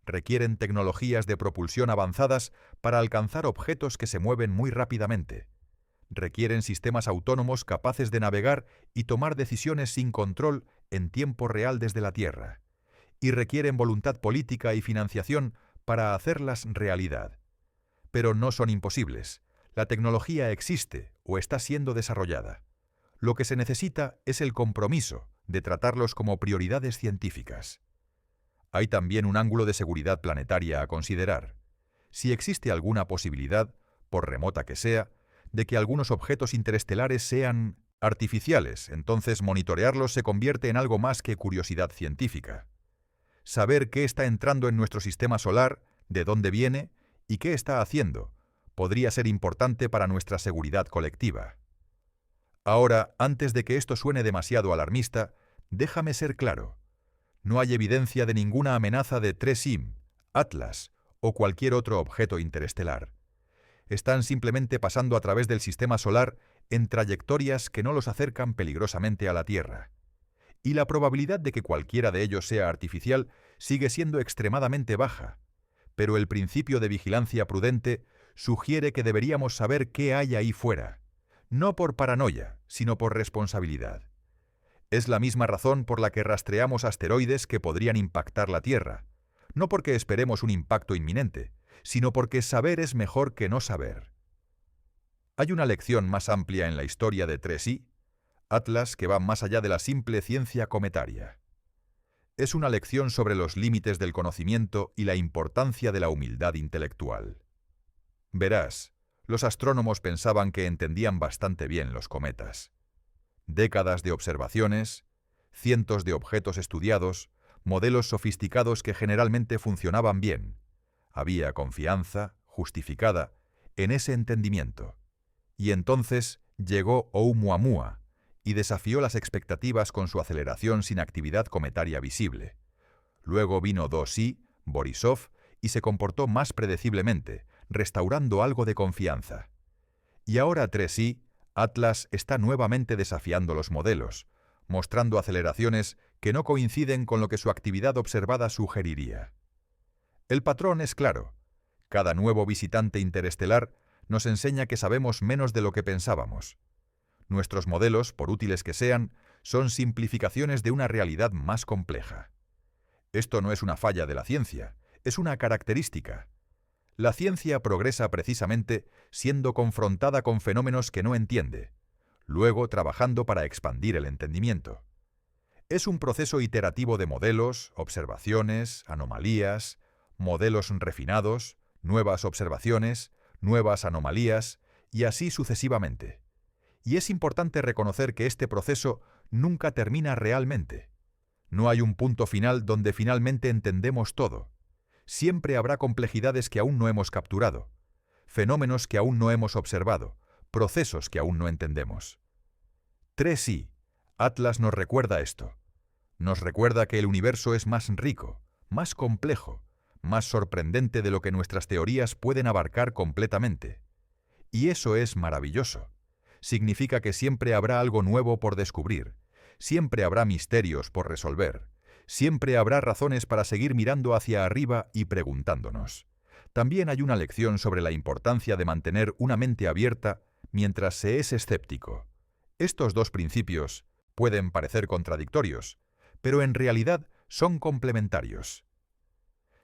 Requieren tecnologías de propulsión avanzadas para alcanzar objetos que se mueven muy rápidamente. Requieren sistemas autónomos capaces de navegar y tomar decisiones sin control en tiempo real desde la Tierra. Y requieren voluntad política y financiación para hacerlas realidad. Pero no son imposibles. La tecnología existe o está siendo desarrollada. Lo que se necesita es el compromiso de tratarlos como prioridades científicas. Hay también un ángulo de seguridad planetaria a considerar. Si existe alguna posibilidad, por remota que sea, de que algunos objetos interestelares sean artificiales, entonces monitorearlos se convierte en algo más que curiosidad científica. Saber qué está entrando en nuestro sistema solar, de dónde viene y qué está haciendo, podría ser importante para nuestra seguridad colectiva. Ahora, antes de que esto suene demasiado alarmista, déjame ser claro. No hay evidencia de ninguna amenaza de 3i, Atlas o cualquier otro objeto interestelar. Están simplemente pasando a través del sistema solar en trayectorias que no los acercan peligrosamente a la Tierra. Y la probabilidad de que cualquiera de ellos sea artificial sigue siendo extremadamente baja, pero el principio de vigilancia prudente sugiere que deberíamos saber qué hay ahí fuera, no por paranoia, sino por responsabilidad. Es la misma razón por la que rastreamos asteroides que podrían impactar la Tierra, no porque esperemos un impacto inminente, sino porque saber es mejor que no saber. Hay una lección más amplia en la historia de 3i, Atlas, que va más allá de la simple ciencia cometaria. Es una lección sobre los límites del conocimiento y la importancia de la humildad intelectual. Verás, los astrónomos pensaban que entendían bastante bien los cometas. Décadas de observaciones, cientos de objetos estudiados, modelos sofisticados que generalmente funcionaban bien. Había confianza, justificada, en ese entendimiento. Y entonces Llegó Oumuamua y desafió las expectativas con su aceleración sin actividad cometaria visible. Luego vino 2i, Borisov, y se comportó más predeciblemente, restaurando algo de confianza. Y ahora 3i, Atlas está nuevamente desafiando los modelos, mostrando aceleraciones que no coinciden con lo que su actividad observada sugeriría. El patrón es claro. Cada nuevo visitante interestelar nos enseña que sabemos menos de lo que pensábamos. Nuestros modelos, por útiles que sean, son simplificaciones de una realidad más compleja. Esto no es una falla de la ciencia, es una característica. La ciencia progresa precisamente siendo confrontada con fenómenos que no entiende, luego trabajando para expandir el entendimiento. Es un proceso iterativo de modelos, observaciones, anomalías, modelos refinados, nuevas observaciones, nuevas anomalías, y así sucesivamente. Y es importante reconocer que este proceso nunca termina realmente. No hay un punto final donde finalmente entendemos todo. Siempre habrá complejidades que aún no hemos capturado, fenómenos que aún no hemos observado, procesos que aún no entendemos. 3i, Atlas nos recuerda esto. Nos recuerda que el universo es más rico, más complejo, más sorprendente de lo que nuestras teorías pueden abarcar completamente. Y eso es maravilloso. Significa que siempre habrá algo nuevo por descubrir, siempre habrá misterios por resolver, siempre habrá razones para seguir mirando hacia arriba y preguntándonos. También hay una lección sobre la importancia de mantener una mente abierta mientras se es escéptico. Estos dos principios pueden parecer contradictorios, pero en realidad son complementarios.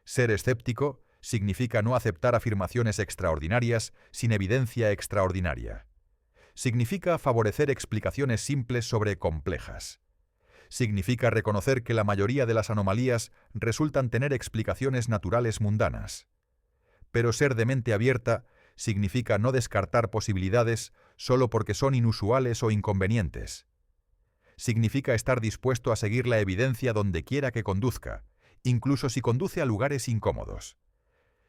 Ser escéptico significa no aceptar afirmaciones extraordinarias sin evidencia extraordinaria. Significa favorecer explicaciones simples sobre complejas. Significa reconocer que la mayoría de las anomalías resultan tener explicaciones naturales mundanas. Pero ser de mente abierta significa no descartar posibilidades solo porque son inusuales o inconvenientes. Significa estar dispuesto a seguir la evidencia donde quiera que conduzca, incluso si conduce a lugares incómodos.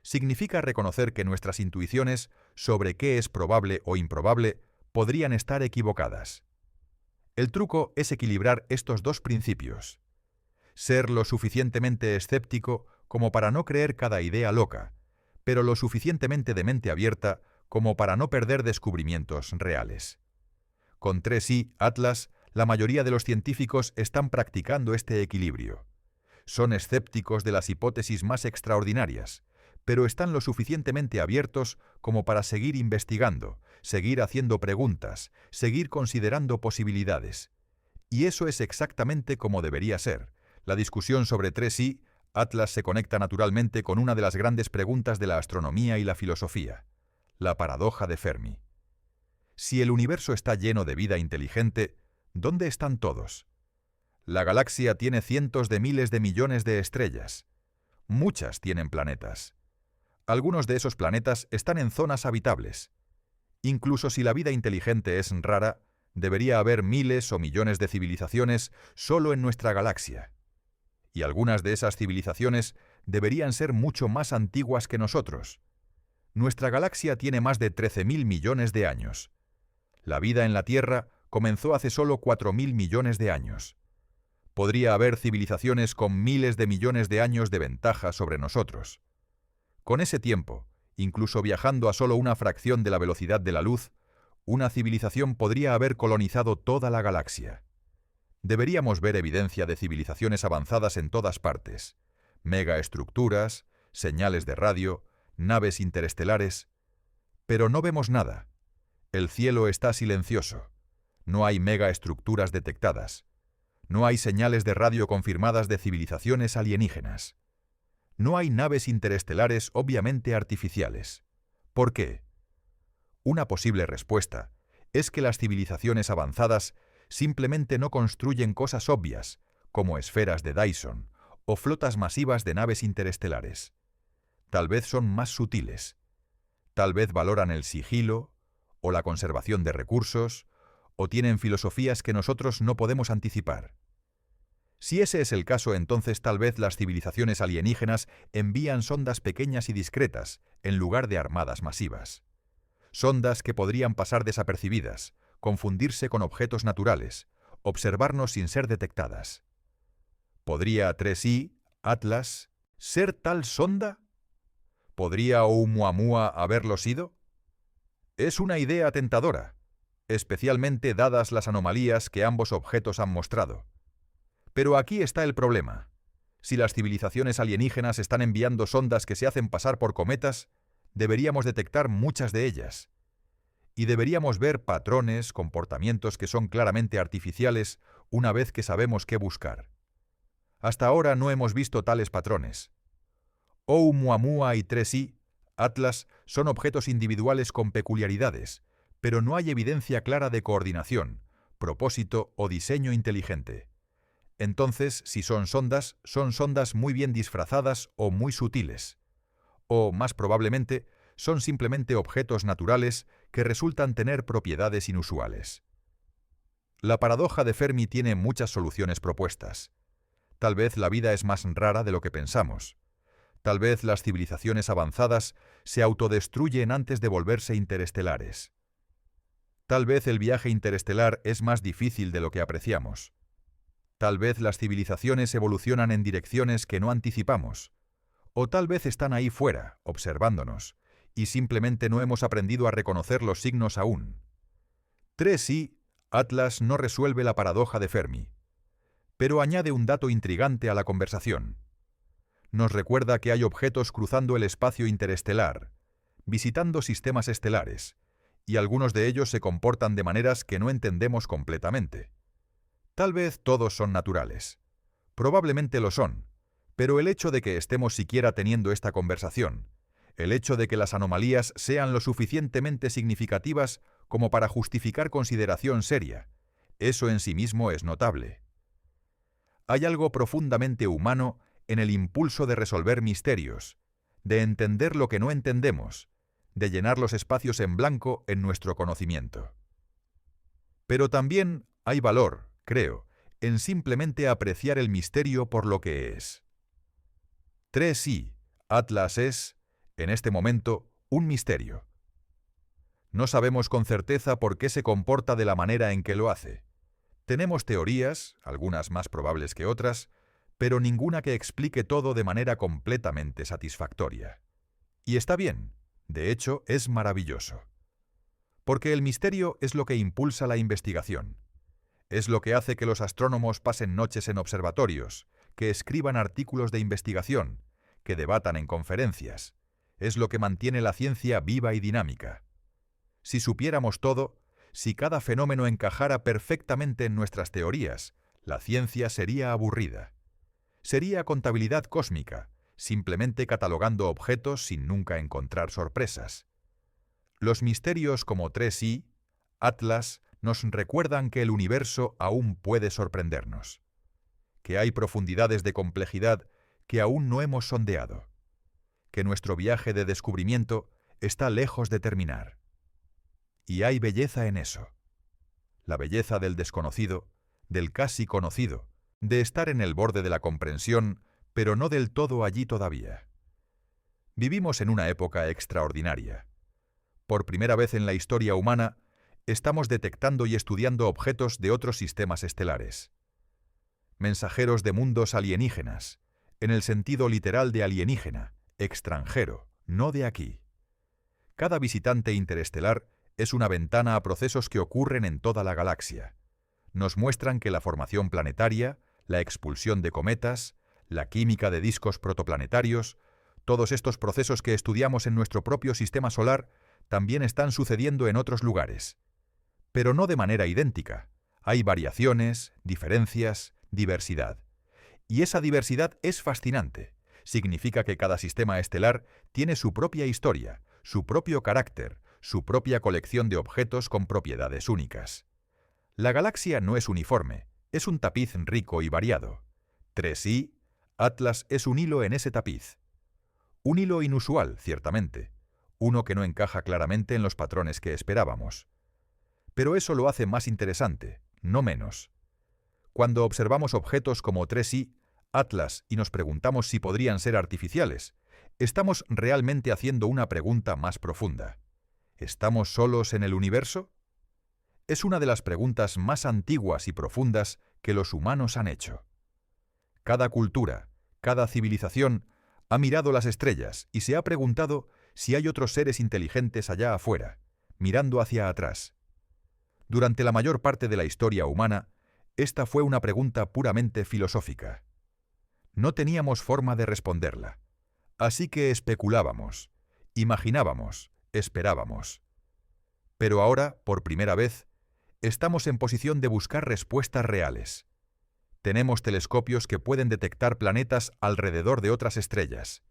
Significa reconocer que nuestras intuiciones sobre qué es probable o improbable podrían estar equivocadas. El truco es equilibrar estos dos principios. Ser lo suficientemente escéptico como para no creer cada idea loca, pero lo suficientemente de mente abierta como para no perder descubrimientos reales. Con 3i, Atlas, la mayoría de los científicos están practicando este equilibrio. Son escépticos de las hipótesis más extraordinarias, pero están lo suficientemente abiertos como para seguir investigando, seguir haciendo preguntas, seguir considerando posibilidades. Y eso es exactamente como debería ser. La discusión sobre 3i, Atlas se conecta naturalmente con una de las grandes preguntas de la astronomía y la filosofía, la paradoja de Fermi. Si el universo está lleno de vida inteligente, ¿dónde están todos? La galaxia tiene cientos de miles de millones de estrellas. Muchas tienen planetas. Algunos de esos planetas están en zonas habitables. Incluso si la vida inteligente es rara, debería haber miles o millones de civilizaciones solo en nuestra galaxia. Y algunas de esas civilizaciones deberían ser mucho más antiguas que nosotros. Nuestra galaxia tiene más de 13.000 millones de años. La vida en la Tierra comenzó hace solo 4.000 millones de años. Podría haber civilizaciones con miles de millones de años de ventaja sobre nosotros. Con ese tiempo, incluso viajando a solo una fracción de la velocidad de la luz, una civilización podría haber colonizado toda la galaxia. Deberíamos ver evidencia de civilizaciones avanzadas en todas partes, megaestructuras, señales de radio, naves interestelares, pero no vemos nada. El cielo está silencioso. No hay megaestructuras detectadas. No hay señales de radio confirmadas de civilizaciones alienígenas. No hay naves interestelares obviamente artificiales. ¿Por qué? Una posible respuesta es que las civilizaciones avanzadas simplemente no construyen cosas obvias, como esferas de Dyson o flotas masivas de naves interestelares. Tal vez son más sutiles. Tal vez valoran el sigilo o la conservación de recursos, o tienen filosofías que nosotros no podemos anticipar. Si ese es el caso, entonces tal vez las civilizaciones alienígenas envían sondas pequeñas y discretas en lugar de armadas masivas. Sondas que podrían pasar desapercibidas, confundirse con objetos naturales, observarnos sin ser detectadas. ¿Podría 3i, Atlas, ser tal sonda? ¿Podría Oumuamua haberlo sido? Es una idea tentadora, especialmente dadas las anomalías que ambos objetos han mostrado. Pero aquí está el problema. Si las civilizaciones alienígenas están enviando sondas que se hacen pasar por cometas, deberíamos detectar muchas de ellas. Y deberíamos ver patrones, comportamientos que son claramente artificiales una vez que sabemos qué buscar. Hasta ahora no hemos visto tales patrones. Oumuamua y 3i, Atlas, son objetos individuales con peculiaridades, pero no hay evidencia clara de coordinación, propósito o diseño inteligente. Entonces, si son sondas muy bien disfrazadas o muy sutiles. O, más probablemente, son simplemente objetos naturales que resultan tener propiedades inusuales. La paradoja de Fermi tiene muchas soluciones propuestas. Tal vez la vida es más rara de lo que pensamos. Tal vez las civilizaciones avanzadas se autodestruyen antes de volverse interestelares. Tal vez el viaje interestelar es más difícil de lo que apreciamos. Tal vez las civilizaciones evolucionan en direcciones que no anticipamos. O tal vez están ahí fuera, observándonos, y simplemente no hemos aprendido a reconocer los signos aún. 3i, Atlas no resuelve la paradoja de Fermi, pero añade un dato intrigante a la conversación. Nos recuerda que hay objetos cruzando el espacio interestelar, visitando sistemas estelares, y algunos de ellos se comportan de maneras que no entendemos completamente. Tal vez todos son naturales. Probablemente lo son, pero el hecho de que estemos siquiera teniendo esta conversación, el hecho de que las anomalías sean lo suficientemente significativas como para justificar consideración seria, eso en sí mismo es notable. Hay algo profundamente humano en el impulso de resolver misterios, de entender lo que no entendemos, de llenar los espacios en blanco en nuestro conocimiento. Pero también hay valor, creo, en simplemente apreciar el misterio por lo que es. 3i, Atlas es, en este momento, un misterio. No sabemos con certeza por qué se comporta de la manera en que lo hace. Tenemos teorías, algunas más probables que otras, pero ninguna que explique todo de manera completamente satisfactoria. Y está bien, de hecho es maravilloso. Porque el misterio es lo que impulsa la investigación. Es lo que hace que los astrónomos pasen noches en observatorios, que escriban artículos de investigación, que debatan en conferencias. Es lo que mantiene la ciencia viva y dinámica. Si supiéramos todo, si cada fenómeno encajara perfectamente en nuestras teorías, la ciencia sería aburrida. Sería contabilidad cósmica, simplemente catalogando objetos sin nunca encontrar sorpresas. Los misterios como 3i, Atlas, nos recuerdan que el universo aún puede sorprendernos, que hay profundidades de complejidad que aún no hemos sondeado, que nuestro viaje de descubrimiento está lejos de terminar. Y hay belleza en eso, la belleza del desconocido, del casi conocido, de estar en el borde de la comprensión, pero no del todo allí todavía. Vivimos en una época extraordinaria. Por primera vez en la historia humana, estamos detectando y estudiando objetos de otros sistemas estelares. Mensajeros de mundos alienígenas, en el sentido literal de alienígena, extranjero, no de aquí. Cada visitante interestelar es una ventana a procesos que ocurren en toda la galaxia. Nos muestran que la formación planetaria, la expulsión de cometas, la química de discos protoplanetarios, todos estos procesos que estudiamos en nuestro propio sistema solar también están sucediendo en otros lugares. Pero no de manera idéntica. Hay variaciones, diferencias, diversidad. Y esa diversidad es fascinante. Significa que cada sistema estelar tiene su propia historia, su propio carácter, su propia colección de objetos con propiedades únicas. La galaxia no es uniforme, es un tapiz rico y variado. 3i, Atlas es un hilo en ese tapiz. Un hilo inusual, ciertamente. Uno que no encaja claramente en los patrones que esperábamos. Pero eso lo hace más interesante, no menos. Cuando observamos objetos como 3i, Atlas y nos preguntamos si podrían ser artificiales, estamos realmente haciendo una pregunta más profunda. ¿Estamos solos en el universo? es una de las preguntas más antiguas y profundas que los humanos han hecho. Cada cultura, cada civilización ha mirado las estrellas y se ha preguntado si hay otros seres inteligentes allá afuera, mirando hacia atrás. Durante la mayor parte de la historia humana, esta fue una pregunta puramente filosófica. No teníamos forma de responderla, así que especulábamos, imaginábamos, esperábamos. Pero ahora, por primera vez, estamos en posición de buscar respuestas reales. Tenemos telescopios que pueden detectar planetas alrededor de otras estrellas.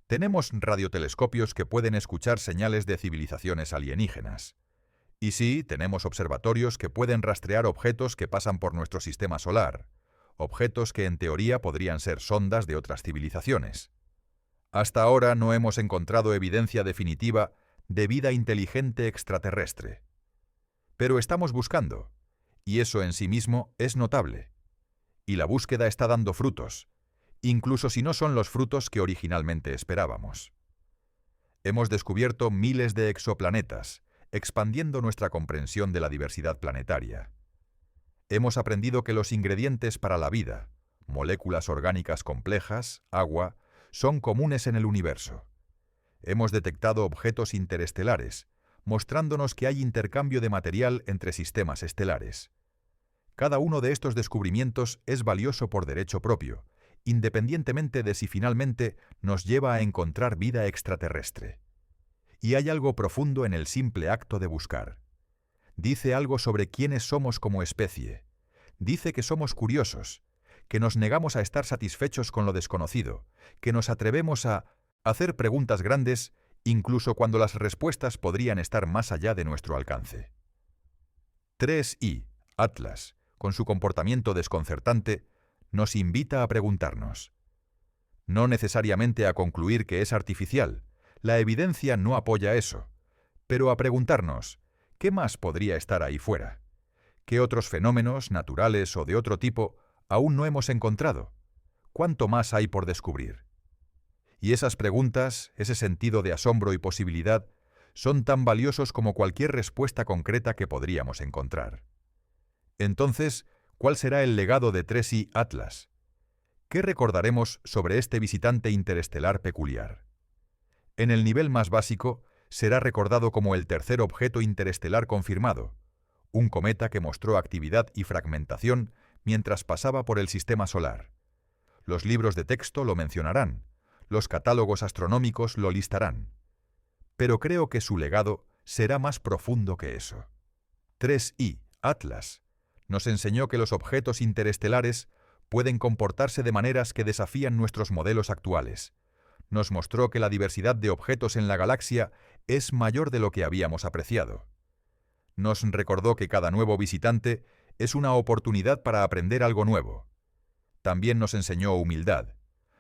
Tenemos radiotelescopios que pueden escuchar señales de civilizaciones alienígenas. Y sí, tenemos observatorios que pueden rastrear objetos que pasan por nuestro sistema solar, objetos que en teoría podrían ser sondas de otras civilizaciones. Hasta ahora no hemos encontrado evidencia definitiva de vida inteligente extraterrestre. Pero estamos buscando, y eso en sí mismo es notable. Y la búsqueda está dando frutos, incluso si no son los frutos que originalmente esperábamos. Hemos descubierto miles de exoplanetas, expandiendo nuestra comprensión de la diversidad planetaria. Hemos aprendido que los ingredientes para la vida, moléculas orgánicas complejas, agua, son comunes en el universo. Hemos detectado objetos interestelares, mostrándonos que hay intercambio de material entre sistemas estelares. Cada uno de estos descubrimientos es valioso por derecho propio, independientemente de si finalmente nos lleva a encontrar vida extraterrestre. Y hay algo profundo en el simple acto de buscar. Dice algo sobre quiénes somos como especie. Dice que somos curiosos, que nos negamos a estar satisfechos con lo desconocido, que nos atrevemos a hacer preguntas grandes incluso cuando las respuestas podrían estar más allá de nuestro alcance. 3i, Atlas, con su comportamiento desconcertante, nos invita a preguntarnos. No necesariamente a concluir que es artificial, la evidencia no apoya eso, pero a preguntarnos, ¿qué más podría estar ahí fuera? ¿Qué otros fenómenos, naturales o de otro tipo, aún no hemos encontrado? ¿Cuánto más hay por descubrir? Y esas preguntas, ese sentido de asombro y posibilidad, son tan valiosos como cualquier respuesta concreta que podríamos encontrar. Entonces, ¿cuál será el legado de 3i Atlas? ¿Qué recordaremos sobre este visitante interestelar peculiar? En el nivel más básico, será recordado como el tercer objeto interestelar confirmado, un cometa que mostró actividad y fragmentación mientras pasaba por el sistema solar. Los libros de texto lo mencionarán, los catálogos astronómicos lo listarán. Pero creo que su legado será más profundo que eso. 3i, Atlas, nos enseñó que los objetos interestelares pueden comportarse de maneras que desafían nuestros modelos actuales. Nos mostró que la diversidad de objetos en la galaxia es mayor de lo que habíamos apreciado. Nos recordó que cada nuevo visitante es una oportunidad para aprender algo nuevo. También nos enseñó humildad.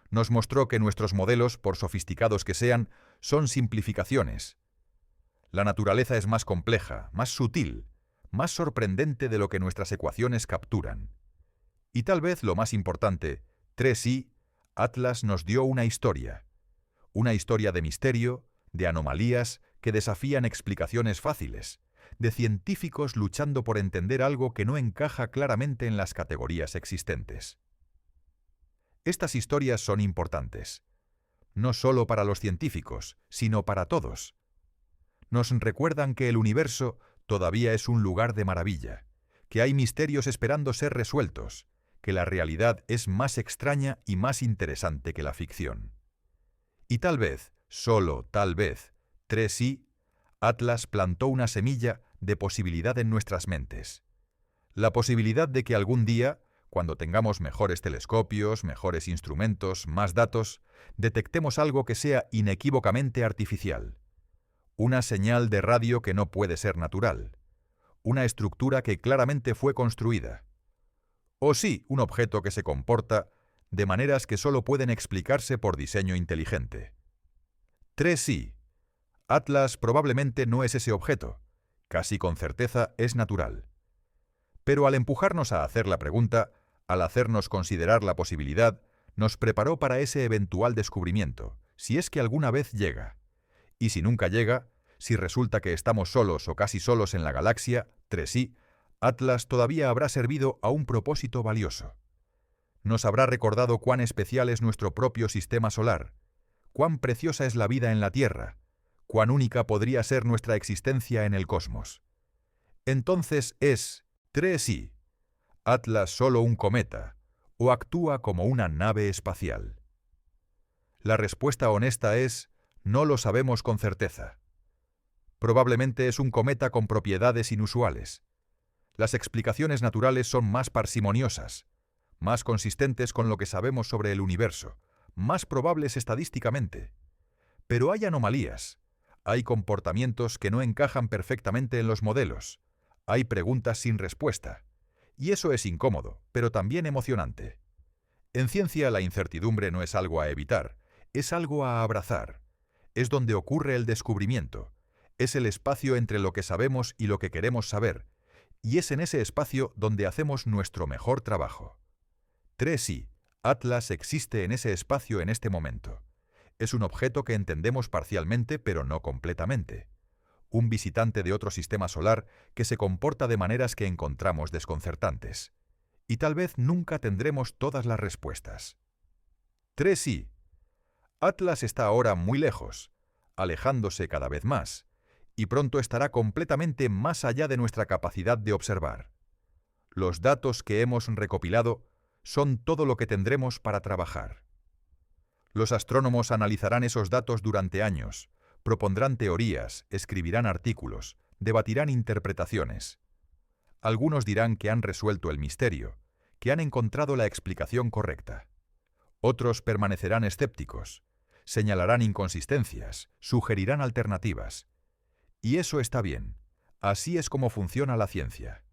Nos mostró que nuestros modelos, por sofisticados que sean, son simplificaciones. La naturaleza es más compleja, más sutil, más sorprendente de lo que nuestras ecuaciones capturan. Y tal vez lo más importante, 3i, Atlas nos dio una historia de misterio, de anomalías que desafían explicaciones fáciles, de científicos luchando por entender algo que no encaja claramente en las categorías existentes. Estas historias son importantes, no solo para los científicos, sino para todos. Nos recuerdan que el universo todavía es un lugar de maravilla, que hay misterios esperando ser resueltos, que la realidad es más extraña y más interesante que la ficción. Y tal vez, solo tal vez, 3i, Atlas plantó una semilla de posibilidad en nuestras mentes. La posibilidad de que algún día, cuando tengamos mejores telescopios, mejores instrumentos, más datos, detectemos algo que sea inequívocamente artificial. Una señal de radio que no puede ser natural. Una estructura que claramente fue construida. O sí, un objeto que se comporta de maneras que solo pueden explicarse por diseño inteligente. 3i. Atlas probablemente no es ese objeto. Casi con certeza es natural. Pero al empujarnos a hacer la pregunta, al hacernos considerar la posibilidad, nos preparó para ese eventual descubrimiento, si es que alguna vez llega. Y si nunca llega, si resulta que estamos solos o casi solos en la galaxia, 3i, Atlas todavía habrá servido a un propósito valioso. Nos habrá recordado cuán especial es nuestro propio sistema solar, cuán preciosa es la vida en la Tierra, cuán única podría ser nuestra existencia en el cosmos. Entonces ¿es 3i, Atlas solo un cometa, o actúa como una nave espacial? La respuesta honesta es: no lo sabemos con certeza. Probablemente es un cometa con propiedades inusuales. Las explicaciones naturales son más parsimoniosas, más consistentes con lo que sabemos sobre el universo, más probables estadísticamente. Pero hay anomalías, hay comportamientos que no encajan perfectamente en los modelos, hay preguntas sin respuesta. Y eso es incómodo, pero también emocionante. En ciencia, la incertidumbre no es algo a evitar, es algo a abrazar. Es donde ocurre el descubrimiento. Es el espacio entre lo que sabemos y lo que queremos saber. Y es en ese espacio donde hacemos nuestro mejor trabajo. 3i, Atlas existe en ese espacio en este momento. Es un objeto que entendemos parcialmente, pero no completamente. Un visitante de otro sistema solar que se comporta de maneras que encontramos desconcertantes. Y tal vez nunca tendremos todas las respuestas. 3i. Atlas está ahora muy lejos, alejándose cada vez más, y pronto estará completamente más allá de nuestra capacidad de observar. Los datos que hemos recopilado son todo lo que tendremos para trabajar. Los astrónomos analizarán esos datos durante años, propondrán teorías, escribirán artículos, debatirán interpretaciones. Algunos dirán que han resuelto el misterio, que han encontrado la explicación correcta. Otros permanecerán escépticos, señalarán inconsistencias, sugerirán alternativas. Y eso está bien. Así es como funciona la ciencia.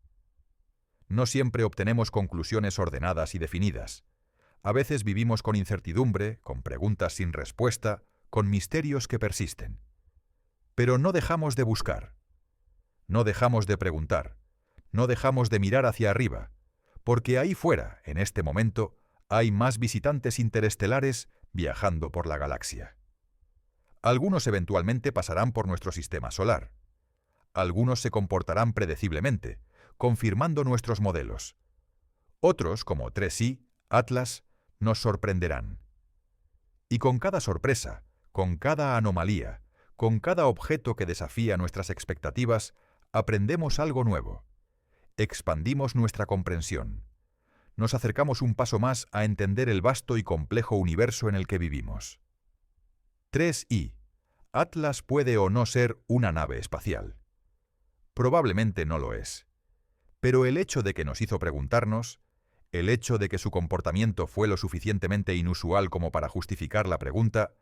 No siempre obtenemos conclusiones ordenadas y definidas. A veces vivimos con incertidumbre, con preguntas sin respuesta, con misterios que persisten. Pero no dejamos de buscar. No dejamos de preguntar. No dejamos de mirar hacia arriba, porque ahí fuera, en este momento, hay más visitantes interestelares viajando por la galaxia. Algunos eventualmente pasarán por nuestro sistema solar. Algunos se comportarán predeciblemente, confirmando nuestros modelos. Otros, como 3i, Atlas, nos sorprenderán. Y con cada sorpresa, con cada anomalía, con cada objeto que desafía nuestras expectativas, aprendemos algo nuevo. Expandimos nuestra comprensión. Nos acercamos un paso más a entender el vasto y complejo universo en el que vivimos. 3i. Atlas puede o no ser una nave espacial. Probablemente no lo es. Pero el hecho de que nos hizo preguntarnos, el hecho de que su comportamiento fue lo suficientemente inusual como para justificar la pregunta,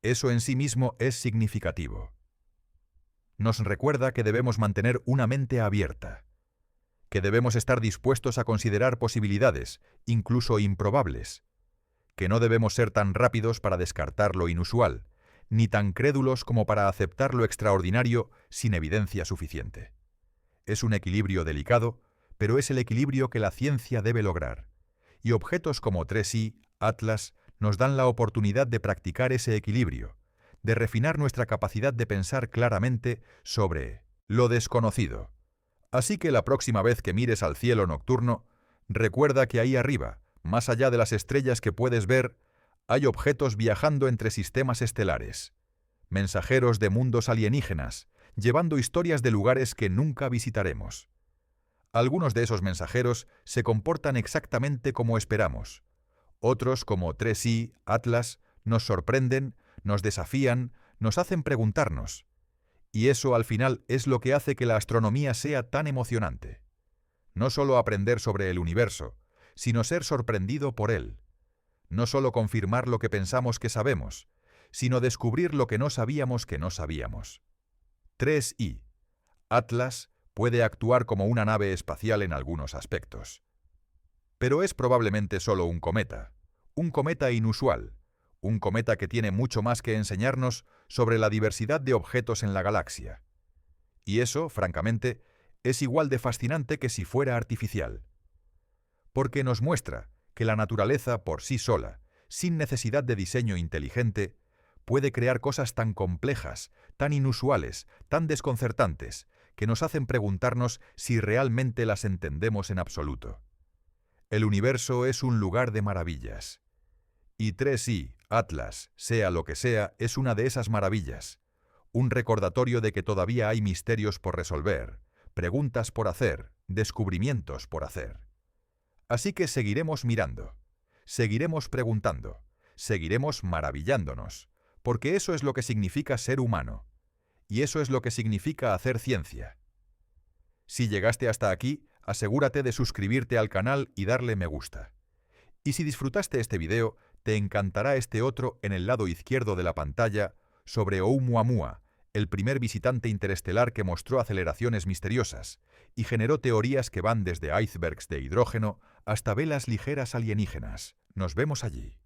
eso en sí mismo es significativo. Nos recuerda que debemos mantener una mente abierta, que debemos estar dispuestos a considerar posibilidades, incluso improbables, que no debemos ser tan rápidos para descartar lo inusual, ni tan crédulos como para aceptar lo extraordinario sin evidencia suficiente. Es un equilibrio delicado, pero es el equilibrio que la ciencia debe lograr, y objetos como 3i, Atlas, nos dan la oportunidad de practicar ese equilibrio, de refinar nuestra capacidad de pensar claramente sobre lo desconocido. Así que la próxima vez que mires al cielo nocturno, recuerda que ahí arriba, más allá de las estrellas que puedes ver, hay objetos viajando entre sistemas estelares, mensajeros de mundos alienígenas, llevando historias de lugares que nunca visitaremos. Algunos de esos mensajeros se comportan exactamente como esperamos. Otros, como 3i, Atlas, nos sorprenden, nos desafían, nos hacen preguntarnos. Y eso al final es lo que hace que la astronomía sea tan emocionante. No solo aprender sobre el universo, sino ser sorprendido por él. No solo confirmar lo que pensamos que sabemos, sino descubrir lo que no sabíamos que no sabíamos. 3i. Atlas puede actuar como una nave espacial en algunos aspectos. Pero es probablemente solo un cometa inusual, un cometa que tiene mucho más que enseñarnos sobre la diversidad de objetos en la galaxia. Y eso, francamente, es igual de fascinante que si fuera artificial. Porque nos muestra que la naturaleza por sí sola, sin necesidad de diseño inteligente, puede crear cosas tan complejas, tan inusuales, tan desconcertantes, que nos hacen preguntarnos si realmente las entendemos en absoluto. El universo es un lugar de maravillas. Y 3i, Atlas, sea lo que sea, es una de esas maravillas. Un recordatorio de que todavía hay misterios por resolver, preguntas por hacer, descubrimientos por hacer. Así que seguiremos mirando, seguiremos preguntando, seguiremos maravillándonos, porque eso es lo que significa ser humano, y eso es lo que significa hacer ciencia. Si llegaste hasta aquí, asegúrate de suscribirte al canal y darle me gusta. Y si disfrutaste este video, te encantará este otro en el lado izquierdo de la pantalla sobre Oumuamua, el primer visitante interestelar que mostró aceleraciones misteriosas y generó teorías que van desde icebergs de hidrógeno hasta velas ligeras alienígenas. Nos vemos allí.